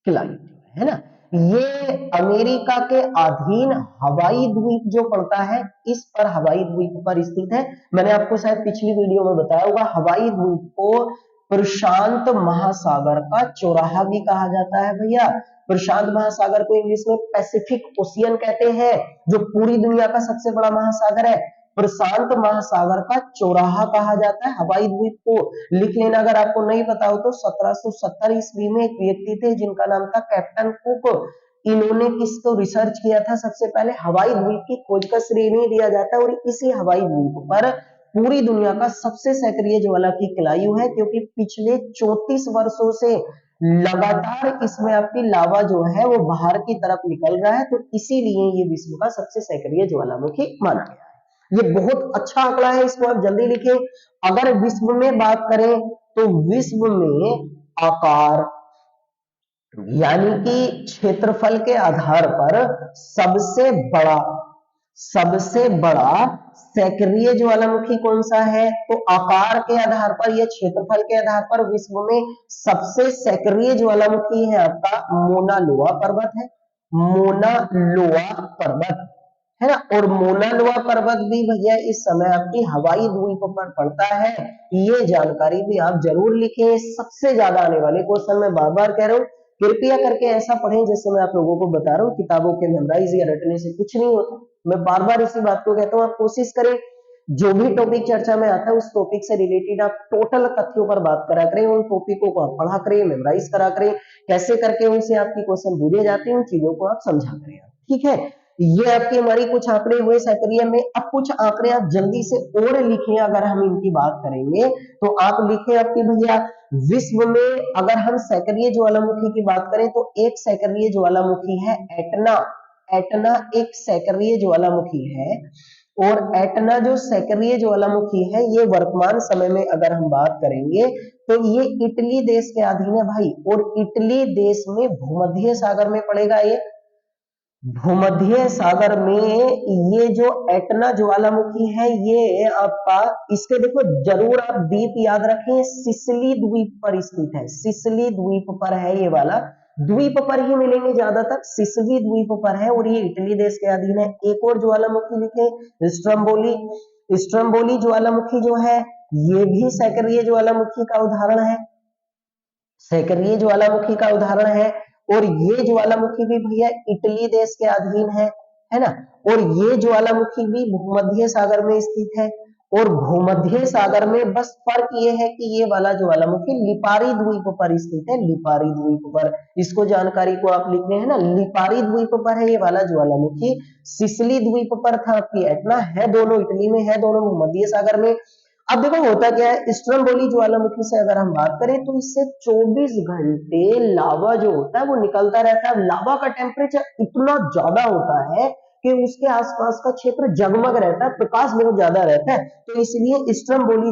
किलायू, है ना। ये अमेरिका के अधीन हवाई द्वीप जो पड़ता है, इस पर हवाई द्वीप पर स्थित है। मैंने आपको शायद पिछली वीडियो में बताया होगा, हवाई द्वीप को प्रशांत महासागर का चौराहा भी कहा जाता है भैया। प्रशांत महासागर को इंग्लिश में पैसिफिक ओशियन कहते हैं, जो पूरी दुनिया का सबसे बड़ा महासागर है। प्रशांत महासागर का चौराहा कहा जाता है हवाई द्वीप को। लिख लेना अगर आपको नहीं पता हो तो। 1770 ईस्वी में एक व्यक्ति थे जिनका नाम था कैप्टन कुक। इन्होंने किसको रिसर्च किया था, सबसे पहले हवाई द्वीप की खोज का श्रेय नहीं दिया जाता, और इसी हवाई द्वीप पर पूरी दुनिया का सबसे सक्रिय ज्वालामुखी किलायू है, क्योंकि पिछले 34 वर्षों से लगातार इसमें आपकी लावा जो है वो बाहर की तरफ निकल रहा है, तो इसीलिए ये विश्व का सबसे सक्रिय ज्वालामुखी माना गया है। ये बहुत अच्छा आंकड़ा है, इसको आप जल्दी लिखें। अगर विश्व में बात करें तो विश्व में आकार यानी कि क्षेत्रफल के आधार पर सबसे बड़ा सक्रिय ज्वालामुखी कौन सा है, तो आकार के आधार पर या क्षेत्रफल के आधार पर विश्व में सबसे सक्रिय ज्वालामुखी है आपका मोना लोआ पर्वत है, मोना लोआ पर्वत, है ना। और मोना लोआ पर्वत भी भैया इस समय आपकी हवाई द्वीप पर पड़ता है। ये जानकारी भी आप जरूर लिखें, सबसे ज्यादा आने वाले क्वेश्चन में बार बार कह रहा हूँ, कृपया करके ऐसा पढ़ें जैसे मैं आप लोगों को बता रहा हूँ, किताबों के मेमोराइज या रटने से कुछ नहीं होता। मैं बार बार इसी बात को कहता हूँ, आप कोशिश करें जो भी टॉपिक चर्चा में आता है उस टॉपिक से रिलेटेड आप टोटल तथ्यों पर बात करा करें, उन टॉपिकों को आप पढ़ा करें, मेमोराइज करा करें, कैसे करके उनसे आपकी क्वेश्चन पूछे जाते हैं उन चीजों को आप समझा करें, ठीक है। ये आपकी हमारी कुछ आंकड़े हुए सक्रिय में। अब कुछ आंकड़े आप जल्दी से और लिखें, अगर हम इनकी बात करेंगे तो आप लिखें आपकी भैया, विश्व में अगर हम सक्रिय ज्वालामुखी की बात करें तो एक सक्रिय ज्वालामुखी है एटना। एटना एक सक्रिय ज्वालामुखी है, और एटना जो सक्रिय ज्वालामुखी है ये वर्तमान समय में अगर हम बात करेंगे तो ये इटली देश के अधीन है भाई, और इटली देश में भूमध्य सागर में पड़ेगा। ये भूमध्य सागर में ये जो एटना ज्वालामुखी है ये आपका, इसके देखो जरूर आप द्वीप याद रखें, सिसिली द्वीप पर स्थित है, सिसिली द्वीप पर है ये वाला, द्वीप पर ही मिलेंगे ज्यादातर, सिसिली द्वीप पर है और ये इटली देश के अधीन है। एक और ज्वालामुखी लिखे, स्ट्रम्बोली। स्ट्रम्बोली ज्वालामुखी जो है ये भी सक्रिय ज्वालामुखी का उदाहरण है, सक्रिय ज्वालामुखी का उदाहरण है, और ये ज्वालामुखी भी भैया इटली देश के अधीन है। है ना। और ये ज्वालामुखी भी भूमध्य सागर में स्थित है। और भूमध्य सागर में बस फर्क ये है कि ये वाला ज्वालामुखी लिपारी द्वीप पर स्थित है, लिपारी द्वीप पर। इसको जानकारी को आप लिखने हैं ना, लिपारी द्वीप पर है ये वाला ज्वालामुखी। सिसिली द्वीप पर था आपकी एटना, है दोनों इटली में, है दोनों भूमध्य सागर में। अब देखो होता क्या है, स्ट्रम्बोली ज्वालामुखी से अगर हम बात करें तो इससे 24 घंटे लावा जो होता है वो निकलता रहता है। लावा का टेम्परेचर इतना ज्यादा होता है कि उसके आसपास का क्षेत्र जगमग रहता है, प्रकाश बहुत ज्यादा रहता है। तो इसलिए स्ट्रम्बोली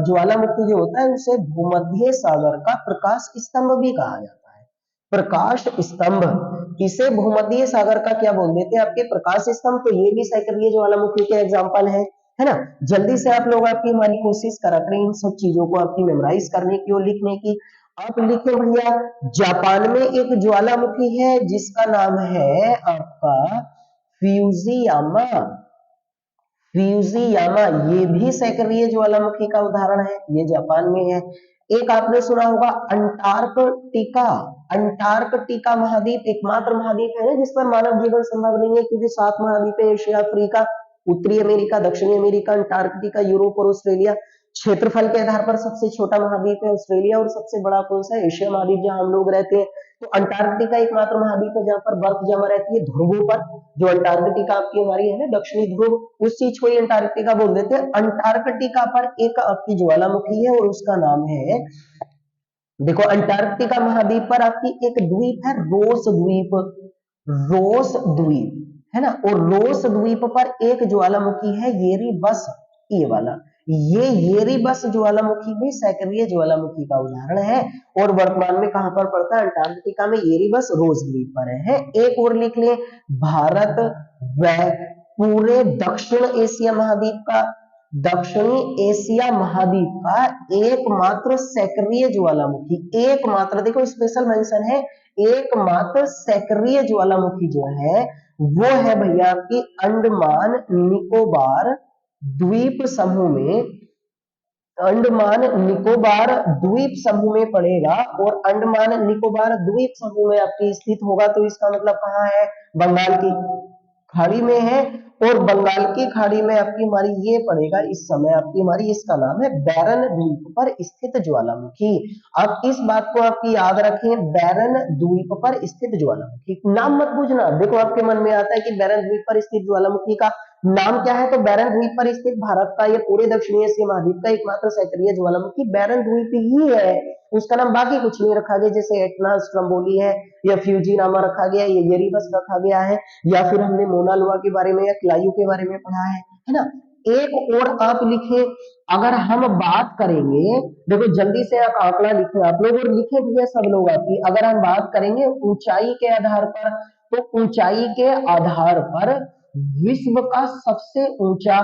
ज्वालामुखी जो होता है उसे भूमध्य सागर का प्रकाश स्तंभ भी कहा जाता है। प्रकाश स्तंभ, इसे भूमध्य सागर का क्या बोल देते हैं आपके, प्रकाश स्तंभ। तो ये भी सक्रिय ज्वालामुखी के एग्जाम्पल है ना। जल्दी से आप लोग आपकी हमारी कोशिश करा करें इन सब चीजों को आपकी मेमोराइज करने की और लिखने की। आप लिखे भैया, जापान में एक ज्वालामुखी है जिसका नाम है आपका फ्यूजियामा। फ्यूजियामा ये भी सक्रिय ज्वालामुखी का उदाहरण है, ये जापान में है। एक आपने सुना होगा अंटार्कटिका। अंटार्कटिका महाद्वीप एकमात्र महाद्वीप है ना जिस पर मानव जीवन संभव नहीं है, क्योंकि 7 महाद्वीप है, एशिया, अफ्रीका, उत्तरी अमेरिका, दक्षिणी अमेरिका, अंटार्कटिका, यूरोप और ऑस्ट्रेलिया। क्षेत्रफल के आधार पर सबसे छोटा महाद्वीप है ऑस्ट्रेलिया और सबसे बड़ा कौन सा है, एशिया महाद्वीप जहां हम लोग रहते हैं। तो अंटार्कटिका एकमात्र महाद्वीप है जहां पर बर्फ जमा रहती है ध्रुवों पर। जो अंटार्कटिका आपकी हमारी है ना दक्षिणी ध्रुव, उस चीज को ही अंटार्कटिका बोल देते हैं। अंटार्कटिका पर एक आपकी ज्वालामुखी है और उसका नाम है, देखो अंटार्कटिका महाद्वीप पर आपकी एक द्वीप है रोस द्वीप, रोस द्वीप है ना। और रोस द्वीप पर एक ज्वालामुखी है येरीबस, ये वाला, ये येरीबस ज्वालामुखी भी सक्रिय ज्वालामुखी का उदाहरण है। और वर्तमान में कहां पर पड़ता है, अंटार्कटिका में, येरीबस रोस द्वीप पर है। एक और लिख ले, भारत व पूरे दक्षिण एशिया महाद्वीप का, दक्षिणी एशिया महाद्वीप का एकमात्र सक्रिय ज्वालामुखी, एकमात्र, देखो स्पेशल मेंशन है, एकमात्र सक्रिय ज्वालामुखी जो है वो है भैया आपकी अंडमान निकोबार द्वीप समूह में, अंडमान निकोबार द्वीप समूह में पड़ेगा। और अंडमान निकोबार द्वीप समूह में आपकी स्थित होगा, तो इसका मतलब कहाँ है, बंगाल की खाड़ी में है। और बंगाल की खाड़ी में आपकी हमारी ये पड़ेगा इस समय आपकी हमारी, इसका नाम है बैरन द्वीप पर स्थित ज्वालामुखी। आप इस बात को आपकी याद रखें, बैरन द्वीप पर स्थित ज्वालामुखी, नाम मत पूछना। देखो आपके मन में आता है कि बैरन द्वीप पर स्थित ज्वालामुखी का नाम क्या है, तो बैरन द्वीप पर स्थित भारत का, ये पूरे दक्षिणी एशिया महाद्वीप का एकमात्र सक्रिय ज्वालामुखी बैरन द्वीप ही है। उसका नाम बाकी कुछ नहीं रखा गया, जैसे एटना, स्ट्रम्बोली है, या फ्यूजीनामा रखा गया, ये येरीबस रखा गया है, या फिर हमने मोना लोआ के बारे में या क्लायू के बारे में पढ़ा है ना। एक और आप लिखे, अगर हम बात करेंगे, देखो जल्दी से आप आंकड़ा लिखे आप लोग, और लिखे भैया सब लोग आपकी, अगर हम बात करेंगे ऊंचाई के आधार पर, तो ऊंचाई के आधार पर विश्व का सबसे ऊंचा,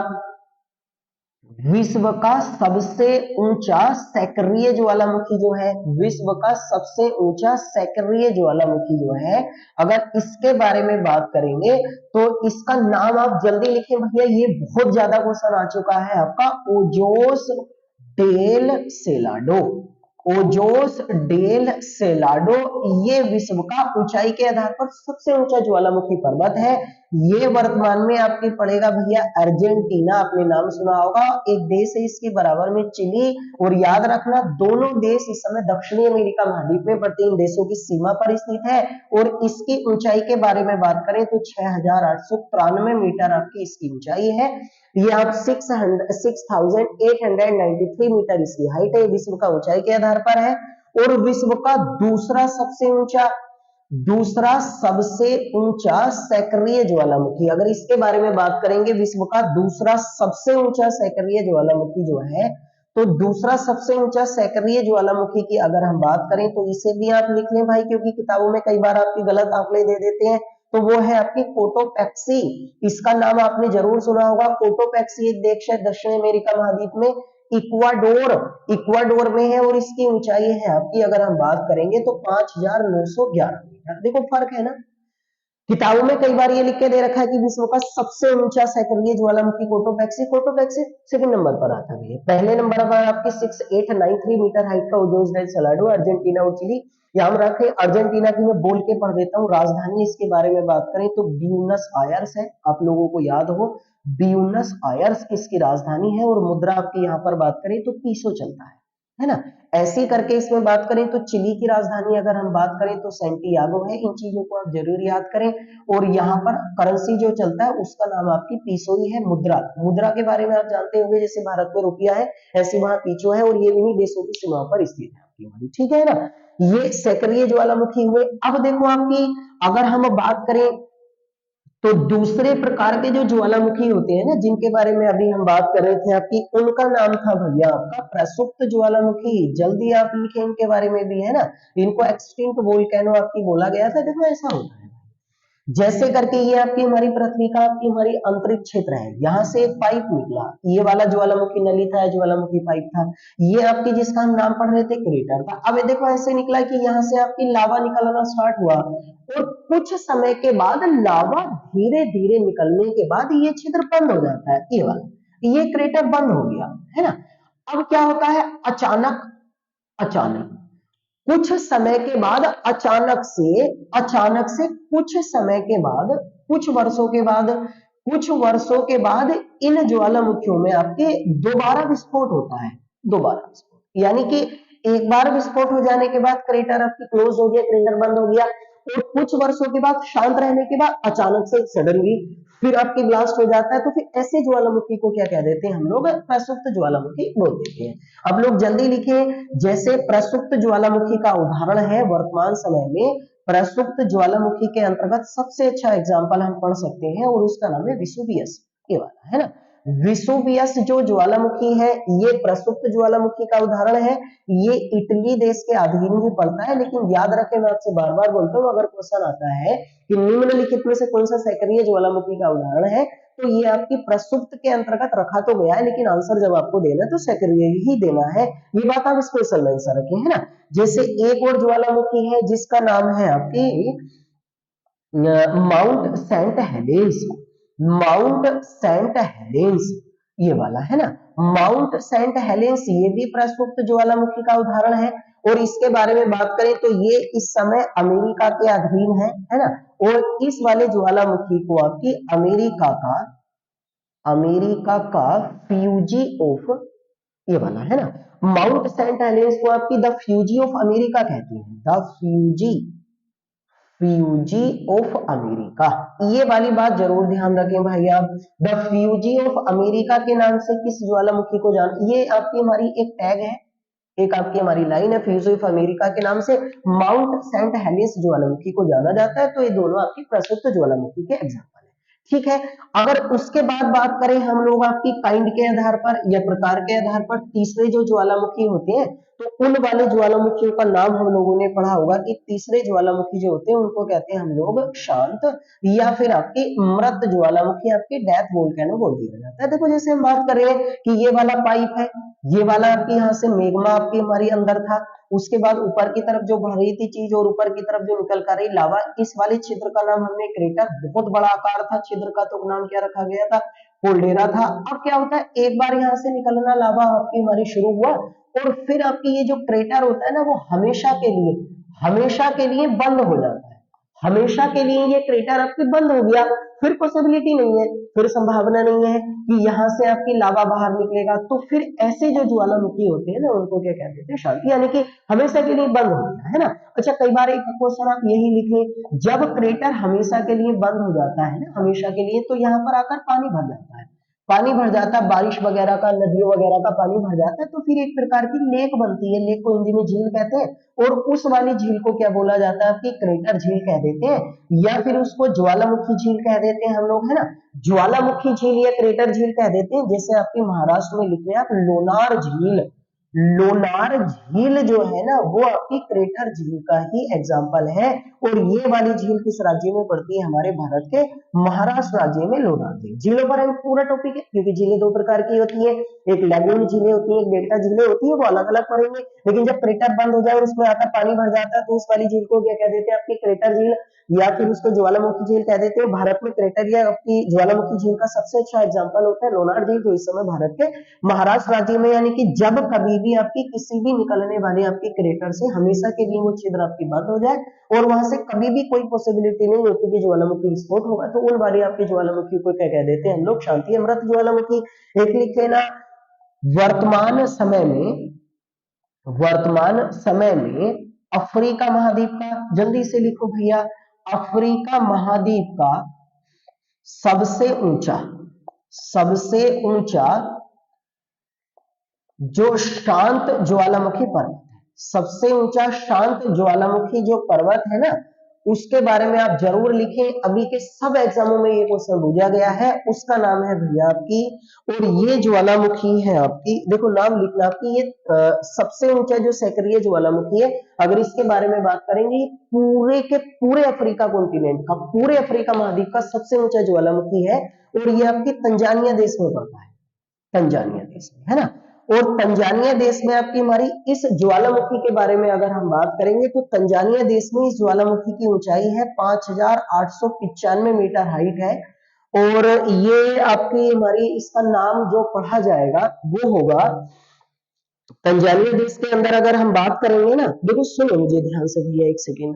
विश्व का सबसे ऊंचा सक्रिय ज्वालामुखी जो है, विश्व का सबसे ऊंचा सक्रिय ज्वालामुखी जो है, अगर इसके बारे में बात करेंगे तो इसका नाम आप जल्दी लिखें भैया, ये बहुत ज्यादा क्वेश्चन आ चुका है आपका, ओजोस डेल सेलाडो। ओजोस डेल सेलाडो, ये विश्व का ऊंचाई के आधार पर सबसे ऊंचा ज्वालामुखी पर्वत है। ये वर्तमान में आपके पड़ेगा भैया अर्जेंटीना, आपने नाम सुना होगा, एक देश है इसके बराबर में चिली। और याद रखना दोनों देश इस समय दक्षिणी अमेरिका महाद्वीप में पड़ते हैं, इन देशों की सीमा पर स्थित है। और इसकी ऊंचाई के बारे में बात करें तो 6893 मीटर आपकी इसकी ऊंचाई है। ये आप 6893 मीटर इसकी हाइट है, विश्व का ऊंचाई के आधार पर है। और विश्व का दूसरा सबसे ऊंचा, दूसरा सबसे ऊंचा सक्रिय ज्वालामुखी, अगर इसके बारे में बात करेंगे, विश्व का दूसरा सबसे ऊंचा सक्रिय ज्वालामुखी जो है, तो दूसरा सबसे ऊंचा सक्रिय ज्वालामुखी की अगर हम बात करें तो इसे भी आप लिख लें भाई, क्योंकि किताबों में कई बार आपकी गलत आंकड़े दे देते हैं। तो वो है आपकी कोटोपैक्सी, इसका नाम आपने जरूर सुना होगा। कोटोपैक्सी एक देश है दक्षिण अमेरिका महाद्वीप में, इक्वाडोर, इक्वाडोर में है, और इसकी ऊंचाई है आपकी अगर हम बात करेंगे तो 5911 मीटर। देखो फर्क है ना, किताबों में कई बार ये लिख के दे रखा है कि विश्व का सबसे ऊंचा सक्रिय ज्वालामुखी कोटोपैक्सी, कोटोपैक्सी सेकंड नंबर पर आता है। पहले नंबर पर आपकी 6893 मीटर हाइट का ओजोस डेल सलाडो अर्जेंटीना और चिली। याद रखें अर्जेंटीना की मैं बोल के पढ़ देता हूँ, राजधानी इसके बारे में बात करें तो ब्यूनस आयर्स है, आप लोगों को याद हो ब्यूनस आयर्स इसकी राजधानी है। और मुद्रा आपकी यहाँ पर बात करें तो पीसो चलता है ना। ऐसे करके इसमें बात करें तो चिली की राजधानी अगर हम बात करें तो सैंटियागो है। इन चीजों को आप जरूर याद करें। और यहाँ पर करेंसी जो चलता है उसका नाम आपकी पीसो ही है। मुद्रा, मुद्रा के बारे में आप जानते होंगे, जैसे भारत में रुपया है ऐसे वहां पीछो है, और ये इन्हीं देशों की सीमाओं पर स्थित है आपकी हमारी, ठीक है ना। ये सक्रिय ज्वालामुखी हुए। अब देखो आपकी अगर हम बात करें तो दूसरे प्रकार के जो ज्वालामुखी होते हैं ना, जिनके बारे में अभी हम बात कर रहे थे आपकी, उनका नाम था भैया आपका प्रसुप्त ज्वालामुखी। जल्दी आप लिखें, इनके बारे में भी है ना, इनको एक्सटिंक्ट वोल्केनो आपकी बोला गया था। देखो ऐसा होता है जैसे करके ये आपकी हमारी पृथ्वी का आपकी हमारी अंतरिक्ष क्षेत्र है, यहाँ से एक पाइप निकला, ये वाला ज्वालामुखी नली था, ज्वालामुखी पाइप था, ये आपकी जिसका हम नाम पढ़ रहे थे क्रेटर था। अब ये देखो ऐसे निकला कि यहाँ से आपकी लावा निकलना स्टार्ट हुआ, और कुछ समय के बाद लावा धीरे धीरे निकलने के बाद ये छिद्र बंद हो जाता है, ये वाला ये क्रेटर बंद हो गया, है ना। अब क्या होता है, अचानक अचानक कुछ समय के बाद अचानक से कुछ समय के बाद, कुछ वर्षों के बाद इन ज्वालामुखियों में आपके दोबारा विस्फोट होता है। दोबारा विस्फोट यानी कि एक बार विस्फोट हो जाने के बाद क्रेटर आपकी क्लोज हो गया, क्रेटर बंद हो गया, और कुछ वर्षों के बाद शांत रहने के बाद अचानक से सडनली फिर आपकी ब्लास्ट हो जाता है। तो फिर ऐसे ज्वालामुखी को क्या कह देते हैं हम लोग, प्रसुप्त ज्वालामुखी बोल देते हैं। अब लोग जल्दी लिखे, जैसे प्रसुप्त ज्वालामुखी का उदाहरण है वर्तमान समय में, प्रसुप्त ज्वालामुखी के अंतर्गत सबसे अच्छा एग्जाम्पल हम पढ़ सकते हैं और उसका नाम है विसुवियस, ये वाला है ना। विसुवियस जो ज्वालामुखी है ये प्रसुप्त ज्वालामुखी का उदाहरण है। ये इटली देश के अधीन ही पड़ता है, लेकिन याद रखें मैं आपसे बार बार बोलता हूँ, अगर क्वेश्चन आता है कि निम्नलिखित में से कौन सा सक्रिय ज्वालामुखी का उदाहरण है, तो ये आपकी प्रसुप्त के अंतर्गत रखा तो गया है, लेकिन आंसर जब आपको देना है तो सक्रिय ही देना है, ये बात आप स्पेशल मेंशन रखें, है ना। जैसे एक और ज्वालामुखी है जिसका नाम है आपकी Mount Saint Helens, Mount Saint Helens, ये वाला है ना, माउंट सेंट हेलेंस, ये भी प्रसुप्त ज्वालामुखी का उदाहरण है। और इसके बारे में बात करें तो ये इस समय अमेरिका के अधीन है ना। और इस वाले ज्वालामुखी को आपकी अमेरिका का फ्यूजी ऑफ, ये वाला है ना, माउंट सेंट हेलेंस को आपकी द फ्यूजी ऑफ अमेरिका कहते हैं, द फ्यूजी ऑफ अमेरिका। ये वाली बात जरूर ध्यान रखें भाई आप, द फ्यूजी ऑफ अमेरिका के नाम से किस ज्वालामुखी को जान, ये आपकी हमारी एक टैग है, एक आपकी हमारी लाइन है, फ्यूजी ऑफ अमेरिका के नाम से माउंट सेंट हेलिस ज्वालामुखी को जाना जाता है। तो ये दोनों आपकी प्रसुप्त ज्वालामुखी के एग्जाम्पल है, ठीक है। अगर उसके बाद बात करें हम लोग आपकी काइंड के आधार पर या प्रकार के आधार पर, तीसरे जो ज्वालामुखी होते हैं, तो उन वाले ज्वालामुखियों का नाम हम लोगों ने पढ़ा होगा कि तीसरे ज्वालामुखी जो होते हैं उनको कहते हैं हम लोग शांत, या फिर आपकी मृत ज्वालामुखी, आपकी डेथ वोल्केनो बोल दिया जाता है। देखो जैसे हम बात कर रहे हैं कि ये वाला पाइप है, ये वाला आपके यहाँ से मेग्मा आपकी हमारी अंदर था, उसके बाद ऊपर की तरफ जो बढ़ रही थी चीज और ऊपर की तरफ जो निकल कर रही लावा, इस वाले छिद्र का नाम हमने क्रेटर, बहुत बड़ा आकार था छिद्र का, तो नाम क्या रखा गया था, कोल्डेरा था। अब क्या होता है, एक बार यहाँ से निकलना लावा आपकी हमारी शुरू हुआ, और फिर आपकी ये जो क्रेटर होता है ना, वो हमेशा के लिए बंद हो जाता है, हमेशा के लिए ये क्रेटर आपकी बंद हो गया, फिर पॉसिबिलिटी नहीं है, फिर संभावना नहीं है कि यहाँ से आपकी लावा बाहर निकलेगा। तो फिर ऐसे जो ज्वालामुखी होते हैं ना, उनको क्या कहते हैं, शांति, यानी कि हमेशा के लिए बंद हो गया, है ना। अच्छा, कई बार एक क्वेश्चन आप यही लिख लें, जब क्रेटर हमेशा के लिए बंद हो जाता है ना, हमेशा के लिए, तो यहाँ पर आकर पानी भर जाता है, पानी भर जाता है, बारिश वगैरह का, नदियों वगैरह का पानी भर जाता है, तो फिर एक प्रकार की लेक बनती है, लेक को हिंदी में झील कहते हैं, और उस वाली झील को क्या बोला जाता है, आपकी क्रेटर झील कह देते हैं, या फिर उसको ज्वालामुखी झील कह देते हैं हम लोग, है ना। ज्वालामुखी झील या क्रेटर झील कह देते हैं। जैसे आपके महाराष्ट्र में लिख रहे हैं आप लोनार झील, लोनार झील जो है ना, वो आपकी क्रेटर झील का ही एग्जाम्पल है। और ये वाली झील किस राज्य में पड़ती है, हमारे भारत के महाराष्ट्र राज्य में लोनार झील। झीलों पर पूरा टॉपिक है, क्योंकि झीलें दो प्रकार की होती है, एक लैगून झीलें होती है, एक डेल्टा झीलें होती है, वो अलग अलग पड़ेंगे। लेकिन जब क्रेटर बंद हो जाए और उसमें आकर पानी भर जाता है तो उस वाली झील को क्या कह देते हैं, आपकी क्रेटर झील या फिर उसको ज्वालामुखी झील कह देते हैं। भारत में क्रेटर या आपकी ज्वालामुखी झील का सबसे अच्छा एग्जाम्पल होता है लोनार झील, जो इस समय भारत के महाराष्ट्र राज्य में, यानी कि जब कभी भी आपकी किसी भी निकलने वाले आपके क्रेटर से हमेशा के लिए वो छिद्र आपकी बंद हो जाए और वहां से कभी भी कोई पॉसिबिलिटी नहीं होती कि ज्वालामुखी विस्फोट होगा, तो उन वाली आपकी ज्वालामुखी को क्या कह देते हैं हम लोग, शांति अमृत ज्वालामुखी। एक लिखे ना, वर्तमान समय में, वर्तमान समय में अफ्रीका महाद्वीप का, जल्दी से लिखो भैया, अफ्रीका महाद्वीप का सबसे ऊंचा, सबसे ऊंचा जो शांत ज्वालामुखी पर्वत है, सबसे ऊंचा शांत ज्वालामुखी जो पर्वत है ना, उसके बारे में आप जरूर लिखें। अभी के सब एग्जामों में ये क्वेश्चन पूछा गया है। उसका नाम है भैया आपकी, और ये ज्वालामुखी है आपकी, देखो नाम लिखना आपकी, ये सबसे ऊंचा जो सक्रिय ज्वालामुखी है। अगर इसके बारे में बात करेंगे, पूरे के पूरे अफ्रीका कॉन्टिनेंट का, पूरे अफ्रीका महाद्वीप का सबसे ऊंचा ज्वालामुखी है, और ये आपकी तंजानिया देश में पड़ता है, तंजानिया देश में, है ना। और तंजानिया देश में आपकी हमारी इस ज्वालामुखी के बारे में अगर हम बात करेंगे तो तंजानिया देश में इस ज्वालामुखी की ऊंचाई है 5895 मीटर हाइट है। और ये आपकी हमारी, इसका नाम जो पढ़ा जाएगा वो होगा, तंजानिया देश के अंदर अगर हम बात करेंगे ना, देखो सुनो मुझे ध्यान से भैया, एक सेकेंड।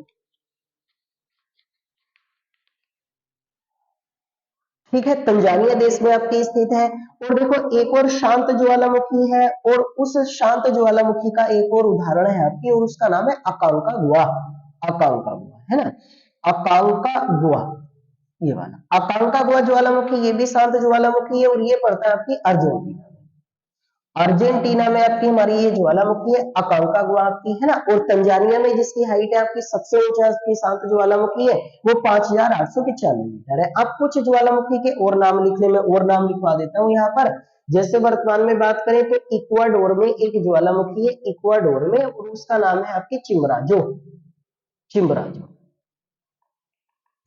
ठीक है, तंजानिया देश में आपकी स्थित है। और देखो एक और शांत ज्वालामुखी है, और उस शांत ज्वालामुखी का एक और उदाहरण है आपकी, और उसका नाम है अकांका गुआ, अकांका गुआ, है ना, अकांका गुआ, ये वाला अकांका गुआ ज्वालामुखी, ये भी शांत ज्वालामुखी है, और ये पड़ता है आपकी अर्जेंटीना, अर्जेंटीना में आपकी हमारी ये ज्वालामुखी है, अकांकागुआ आपकी, है ना। और तंजानिया में जिसकी हाइट है आपकी, सबसे ऊंचा की शांत ज्वालामुखी है, वो 5895 मीटर है। अब कुछ ज्वालामुखी के और नाम लिखने में, और नाम लिखवा देता हूँ यहाँ पर। जैसे वर्तमान में बात करें तो इक्वाडोर में एक ज्वालामुखी है, इक्वाडोर में, और उसका नाम है आपकी चिमराजो, चिमराजो।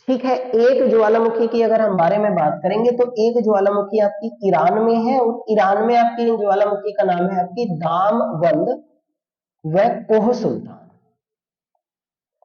ठीक है, एक ज्वालामुखी की अगर हम बारे में बात करेंगे तो एक ज्वालामुखी आपकी ईरान में है, और ईरान में आपकी ज्वालामुखी का नाम है आपकी दामवंद व कोह सुल्तान,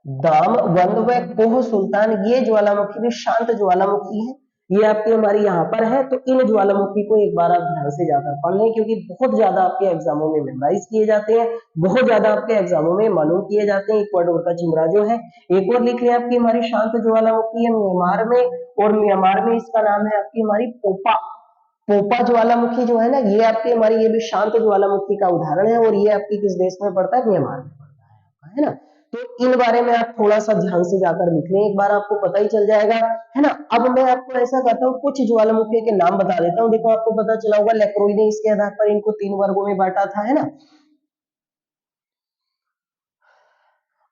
दामवंद व कोह सुल्तान। ये ज्वालामुखी भी शांत ज्वालामुखी है, ये आपकी हमारी यहाँ पर है। तो इन ज्वालामुखी को एक बार आप ध्यान से जाकर पढ़ लें, क्योंकि बहुत ज्यादा आपके एग्जामों में मेमोराइज किए जाते हैं, बहुत ज्यादा आपके एग्जामों में मालूम किए जाते हैं। इक्वाडोर का चिमराजो है। एक और लिख लें, आपकी हमारी शांत ज्वालामुखी है म्यांमार में, और म्यांमार में इसका नाम है आपकी हमारी पोपा, पोपा ज्वालामुखी जो है ना, ये आपकी हमारी, ये भी शांत ज्वालामुखी का उदाहरण है, और ये आपकी किस देश में पड़ता है, म्यांमार में पड़ता है ना। तो इन बारे में आप थोड़ा सा ध्यान से जाकर लिख लें, एक बार आपको पता ही चल जाएगा, है ना। अब मैं आपको ऐसा करता हूँ, कुछ ज्वालामुखी के नाम बता देता हूँ। देखो आपको पता चला होगा लेक्रोई ने इसके आधार पर इनको 3 वर्गों में बांटा था, है ना।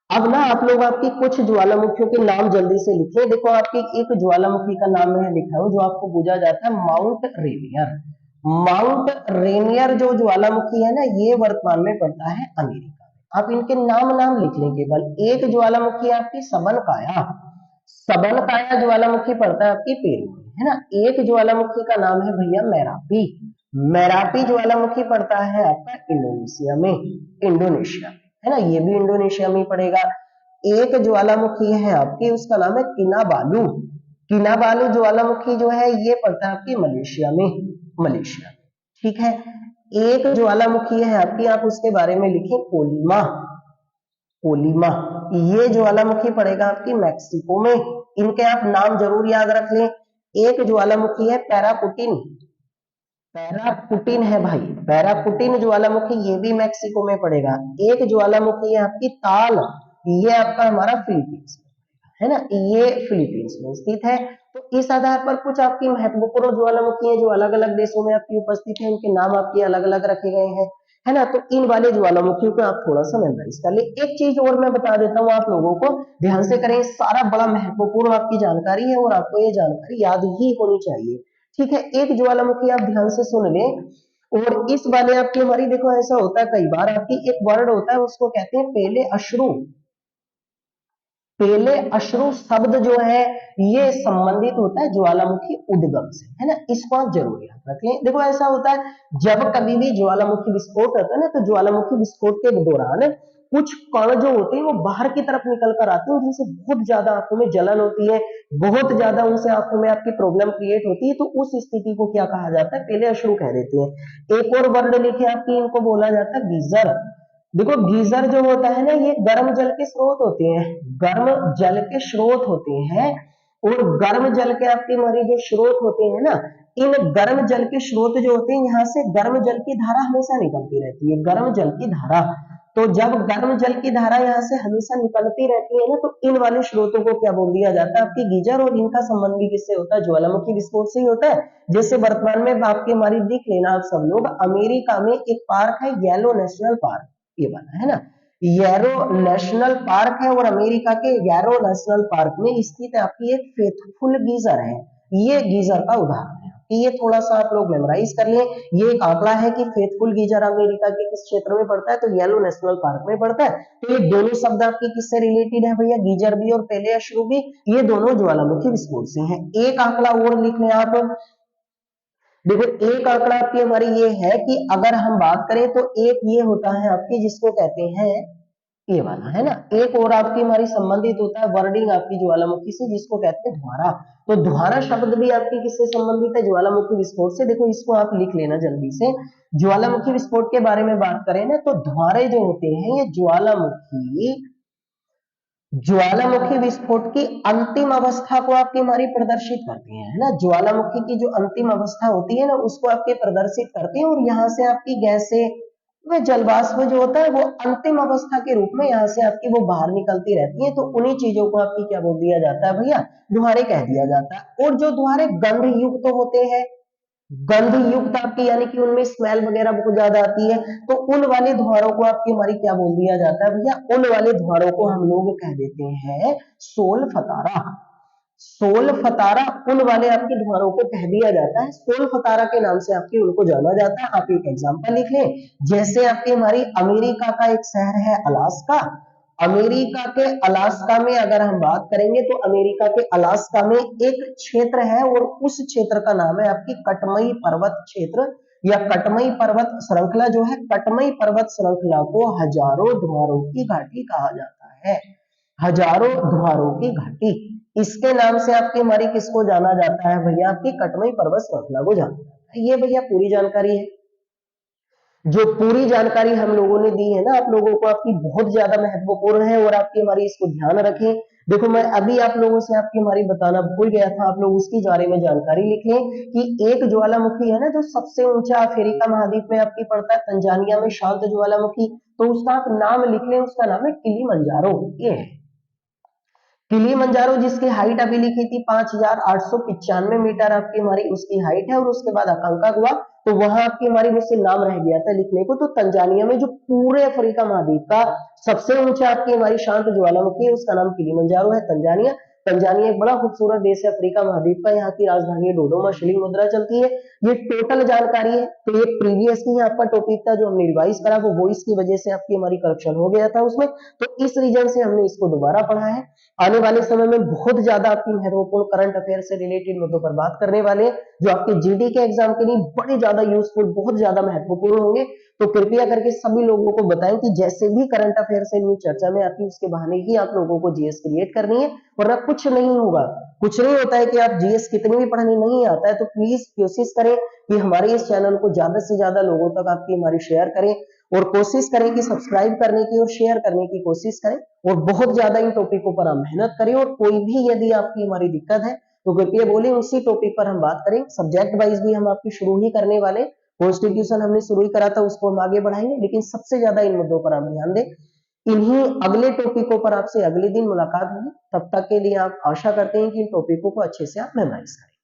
अब ना आप लोग आपकी कुछ ज्वालामुखियों के नाम जल्दी से लिखे। देखो आपकी एक ज्वालामुखी का नाम मैं लिखा हूं जो आपको पूछा जाता है, माउंट रेनियर। माउंट रेनियर जो ज्वालामुखी है ना, ये वर्तमान में पड़ता है अमेरिका में। आप इनके नाम नाम लिख लें केवल। एक ज्वालामुखी आपकी सबनकाया, सबनकाया ज्वालामुखी पड़ता है आपकी पेरू में, है ना। एक ज्वालामुखी का नाम है भैया मेरापी, मेरापी ज्वालामुखी पड़ता है आपका इंडोनेशिया में, इंडोनेशिया, है ना, ये भी इंडोनेशिया में पड़ेगा। एक ज्वालामुखी है आपकी, उसका नाम है किनाबालू, किनाबालू ज्वालामुखी जो है ये पड़ता है आपकी मलेशिया में, मलेशिया। ठीक है, एक ज्वालामुखी है आपकी, आप उसके बारे में लिखें कोलिमा, कोलिमा, ये ज्वालामुखी पड़ेगा आपकी मैक्सिको में। इनके आप नाम जरूर याद रख लें। एक ज्वालामुखी है पैरापुटिन, पैरापुटिन है भाई, पैरापुटिन ज्वालामुखी, ये भी मैक्सिको में पड़ेगा। एक ज्वालामुखी है आपकी ताल, ये आपका हमारा फिलीपींस है ना, ये फिलीपींस में स्थित है। तो इस आधार पर कुछ आपकी महत्वपूर्ण ज्वालामुखी है जो अलग अलग देशों में आपकी उपस्थित है, इनके नाम आपके अलग अलग रखे गए हैं, है ना। तो इन वाले ज्वालामुखियों को आप थोड़ा सा मेमोराइज कर ले। एक चीज और मैं बता देता हूँ आप लोगों को, ध्यान से करें, सारा बड़ा महत्वपूर्ण आपकी जानकारी है और आपको ये जानकारी याद ही होनी चाहिए। ठीक है, एक ज्वालामुखी आप ध्यान से सुन ले। और इस वाले आपकी हमारी, देखो ऐसा होता है कई बार आपकी एक वर्ड होता है उसको कहते हैं पहले अश्रु, पहले अश्रु शब्द जो है ये संबंधित होता है ज्वालामुखी उद्गम से, है ना, इसको आप जरूर याद रखें। देखो ऐसा होता है जब कभी भी ज्वालामुखी विस्फोट होता है ना, तो ज्वालामुखी विस्फोट के दौरान कुछ कण जो होते हैं वो बाहर की तरफ निकल कर आते हैं, जिनसे बहुत ज्यादा आंखों में जलन होती है, बहुत ज्यादा उनसे आंखों में आपकी प्रॉब्लम क्रिएट होती है। तो उस स्थिति को क्या कहा जाता है, पहले अश्रु कह देते हैं। एक और वर्ड लिखे आपकी, इनको बोला जाता है गीजर। देखो गीजर जो होता है ना, ये गर्म जल के स्रोत होते हैं, गर्म जल के स्रोत होते हैं। और गर्म जल के आपके हमारे जो स्रोत होते हैं ना, इन गर्म जल के स्रोत जो होते हैं, यहाँ से गर्म जल की धारा हमेशा निकलती रहती है, गर्म जल की धारा। तो जब गर्म जल की धारा यहाँ से हमेशा निकलती रहती है ना, तो इन वाले स्रोतों को क्या बोल दिया जाता है, आपकी गीजर। और इनका संबंध भी किससे होता है, ज्वालामुखी विस्फोट से ही होता है। जैसे वर्तमान में आपके हमारी देख लेना आप सब लोग, अमेरिका में एक पार्क है येलो नेशनल पार्क, ये वाला है ना, येरो नेशनल पार्क है। और अमेरिका के येरो नेशनल पार्क में स्थित आपकी एक फेथफुल गीजर है, ये गीजर का उदाहरण है। ये थोड़ा सा आप लोग मेमोराइज कर लें। ये एक आंकड़ा है कि फेथफुल गीजर अमेरिका के किस क्षेत्र में पड़ता है, तो येलो नेशनल पार्क में पड़ता है। तो ये दोनों शब्द आपके किससे रिलेटेड है भैया, गीजर भी और पहले अश्रु भी, ये दोनों ज्वालामुखी विस्फोट से हैं। एक आंकड़ा और लिख लें आप। देखो एक आंकड़ा आपकी हमारी ये है कि अगर हम बात करें तो एक ये होता है आपकी जिसको कहते हैं ये वाला, है ना। एक और आपकी हमारी संबंधित होता है वर्डिंग आपकी ज्वालामुखी से, जिसको कहते हैं धुआरा। तो धुआरा शब्द भी आपकी किससे संबंधित है, ज्वालामुखी विस्फोट से। देखो इसको आप लिख लेना जल्दी से। ज्वालामुखी विस्फोट के बारे में बात करें ना, तो धुआरे जो होते हैं ये ज्वालामुखी विस्फोट की अंतिम अवस्था को आपकी हमारी प्रदर्शित करती है ना। ज्वालामुखी की जो अंतिम अवस्था होती है ना, उसको आपके प्रदर्शित करती है। और यहाँ से आपकी गैस से वह जलवाष्प जो होता है वो अंतिम अवस्था के रूप में यहाँ से आपकी वो बाहर निकलती रहती है। तो उन्हीं चीजों को आपकी क्या बोल दिया जाता है भैया, धुआरे कह दिया जाता है। और जो धुआरे गंध युक्त होते हैं, गंध युक्त आपकी यानी कि उनमें स्मेल वगैरह बहुत ज्यादा आती है, तो उन वाले धुआरों को आपकी हमारी क्या बोल दिया जाता है भैया, उन वाले धुआरों को हम लोग कह देते हैं सोल फतारा। सोल फतारा उन वाले आपके धुआरों को कह दिया जाता है, सोल फतारा के नाम से आपकी उनको जाना जाता है। आप एक एग्जांपल लिख लें, जैसे आपकी हमारी अमेरिका का एक शहर है अलास्का। अमेरिका के अलास्का में अगर हम बात करेंगे तो अमेरिका के अलास्का में एक क्षेत्र है और उस क्षेत्र का नाम है आपकी कटमई पर्वत क्षेत्र या कटमई पर्वत श्रृंखला। जो है कटमई पर्वत श्रृंखला को हजारों धुआरों की घाटी कहा जाता है, हजारों धुआरों की घाटी। इसके नाम से आपकी हमारी किसको जाना जाता है भैया, आपकी कटमई पर्वत श्रृंखला को जाना जाता है। ये भैया पूरी जानकारी है। जो पूरी जानकारी हम लोगों ने दी है ना आप लोगों को, आपकी बहुत ज्यादा महत्वपूर्ण है और आपकी हमारी इसको ध्यान रखें। देखो मैं अभी आप लोगों से आपकी हमारी बताना भूल गया था, आप लोग उसकी बारे में जानकारी लिख लें कि एक ज्वालामुखी है ना जो सबसे ऊंचा अफ्रीका महाद्वीप में आपकी पड़ता है, तंजानिया में शांत ज्वालामुखी। तो उसका आप नाम लिख लें, उसका नाम है किलिमंजारो। ये है किलिमंजारो, जिसकी हाइट अभी लिखी थी 5895 मीटर आपकी हमारी उसकी हाइट है। और उसके बाद आकांक्षा हुआ तो वहां आपकी हमारी मुझसे नाम रह गया था लिखने को। तो तंजानिया में जो पूरे अफ्रीका महाद्वीप का सबसे ऊंचा आपकी हमारी शांत ज्वालामुखी है, उसका नाम किलिमंजारो है, तंजानिया। तंजानिया एक बड़ा खूबसूरत देश है अफ्रीका महाद्वीप का, यहाँ की राजधानी है डोडोमा, शिलिंग मुद्रा चलती है। ये टोटल जानकारी है। तो ये प्रीवियस ही आपका टॉपिक था जो हमने रिवाइज करा, वो वॉइस की वजह से आपकी हमारी करप्शन हो गया था उसमें, तो इस रीजन से हमने इसको दोबारा पढ़ा है। आने वाले समय में बहुत ज्यादा आपकी महत्वपूर्ण करंट अफेयर से रिलेटेड मुद्दों पर बात करने वाले हैं, जो आपके जीडी के एग्जाम के लिए बड़े ज्यादा यूजफुल, बहुत ज्यादा महत्वपूर्ण होंगे। तो कृपया करके सभी लोगों को बताएं कि जैसे भी करंट अफेयर से न्यूज चर्चा में आती है उसके बहाने ही आप लोगों को जीएस क्रिएट करनी है, वरना कुछ नहीं होगा। कुछ नहीं होता है कि आप जीएस कितनी भी पढ़ने नहीं आता है, तो प्लीज कोशिश करें कि हमारे इस चैनल को ज्यादा से ज्यादा लोगों तक आपकी हमारी शेयर करें, और कोशिश करें कि सब्सक्राइब करने की और शेयर करने की कोशिश करें, और बहुत ज्यादा इन टॉपिकों पर हम मेहनत करें। और कोई भी यदि आपकी हमारी दिक्कत है तो कृपया बोले, उसी टॉपिक पर हम बात करें। सब्जेक्ट वाइज भी हम आपकी शुरू ही करने वाले, कॉन्स्टिट्यूशन हमने शुरू ही करा था, उसको हम आगे बढ़ाएंगे, लेकिन सबसे ज्यादा इन मुद्दों पर हम ध्यान दें। इन्हीं अगले टॉपिकों पर आपसे अगले दिन मुलाकात होगी। तब तक के लिए आप आशा करते हैं कि इन टॉपिकों को अच्छे से आप मेमोराइज करें।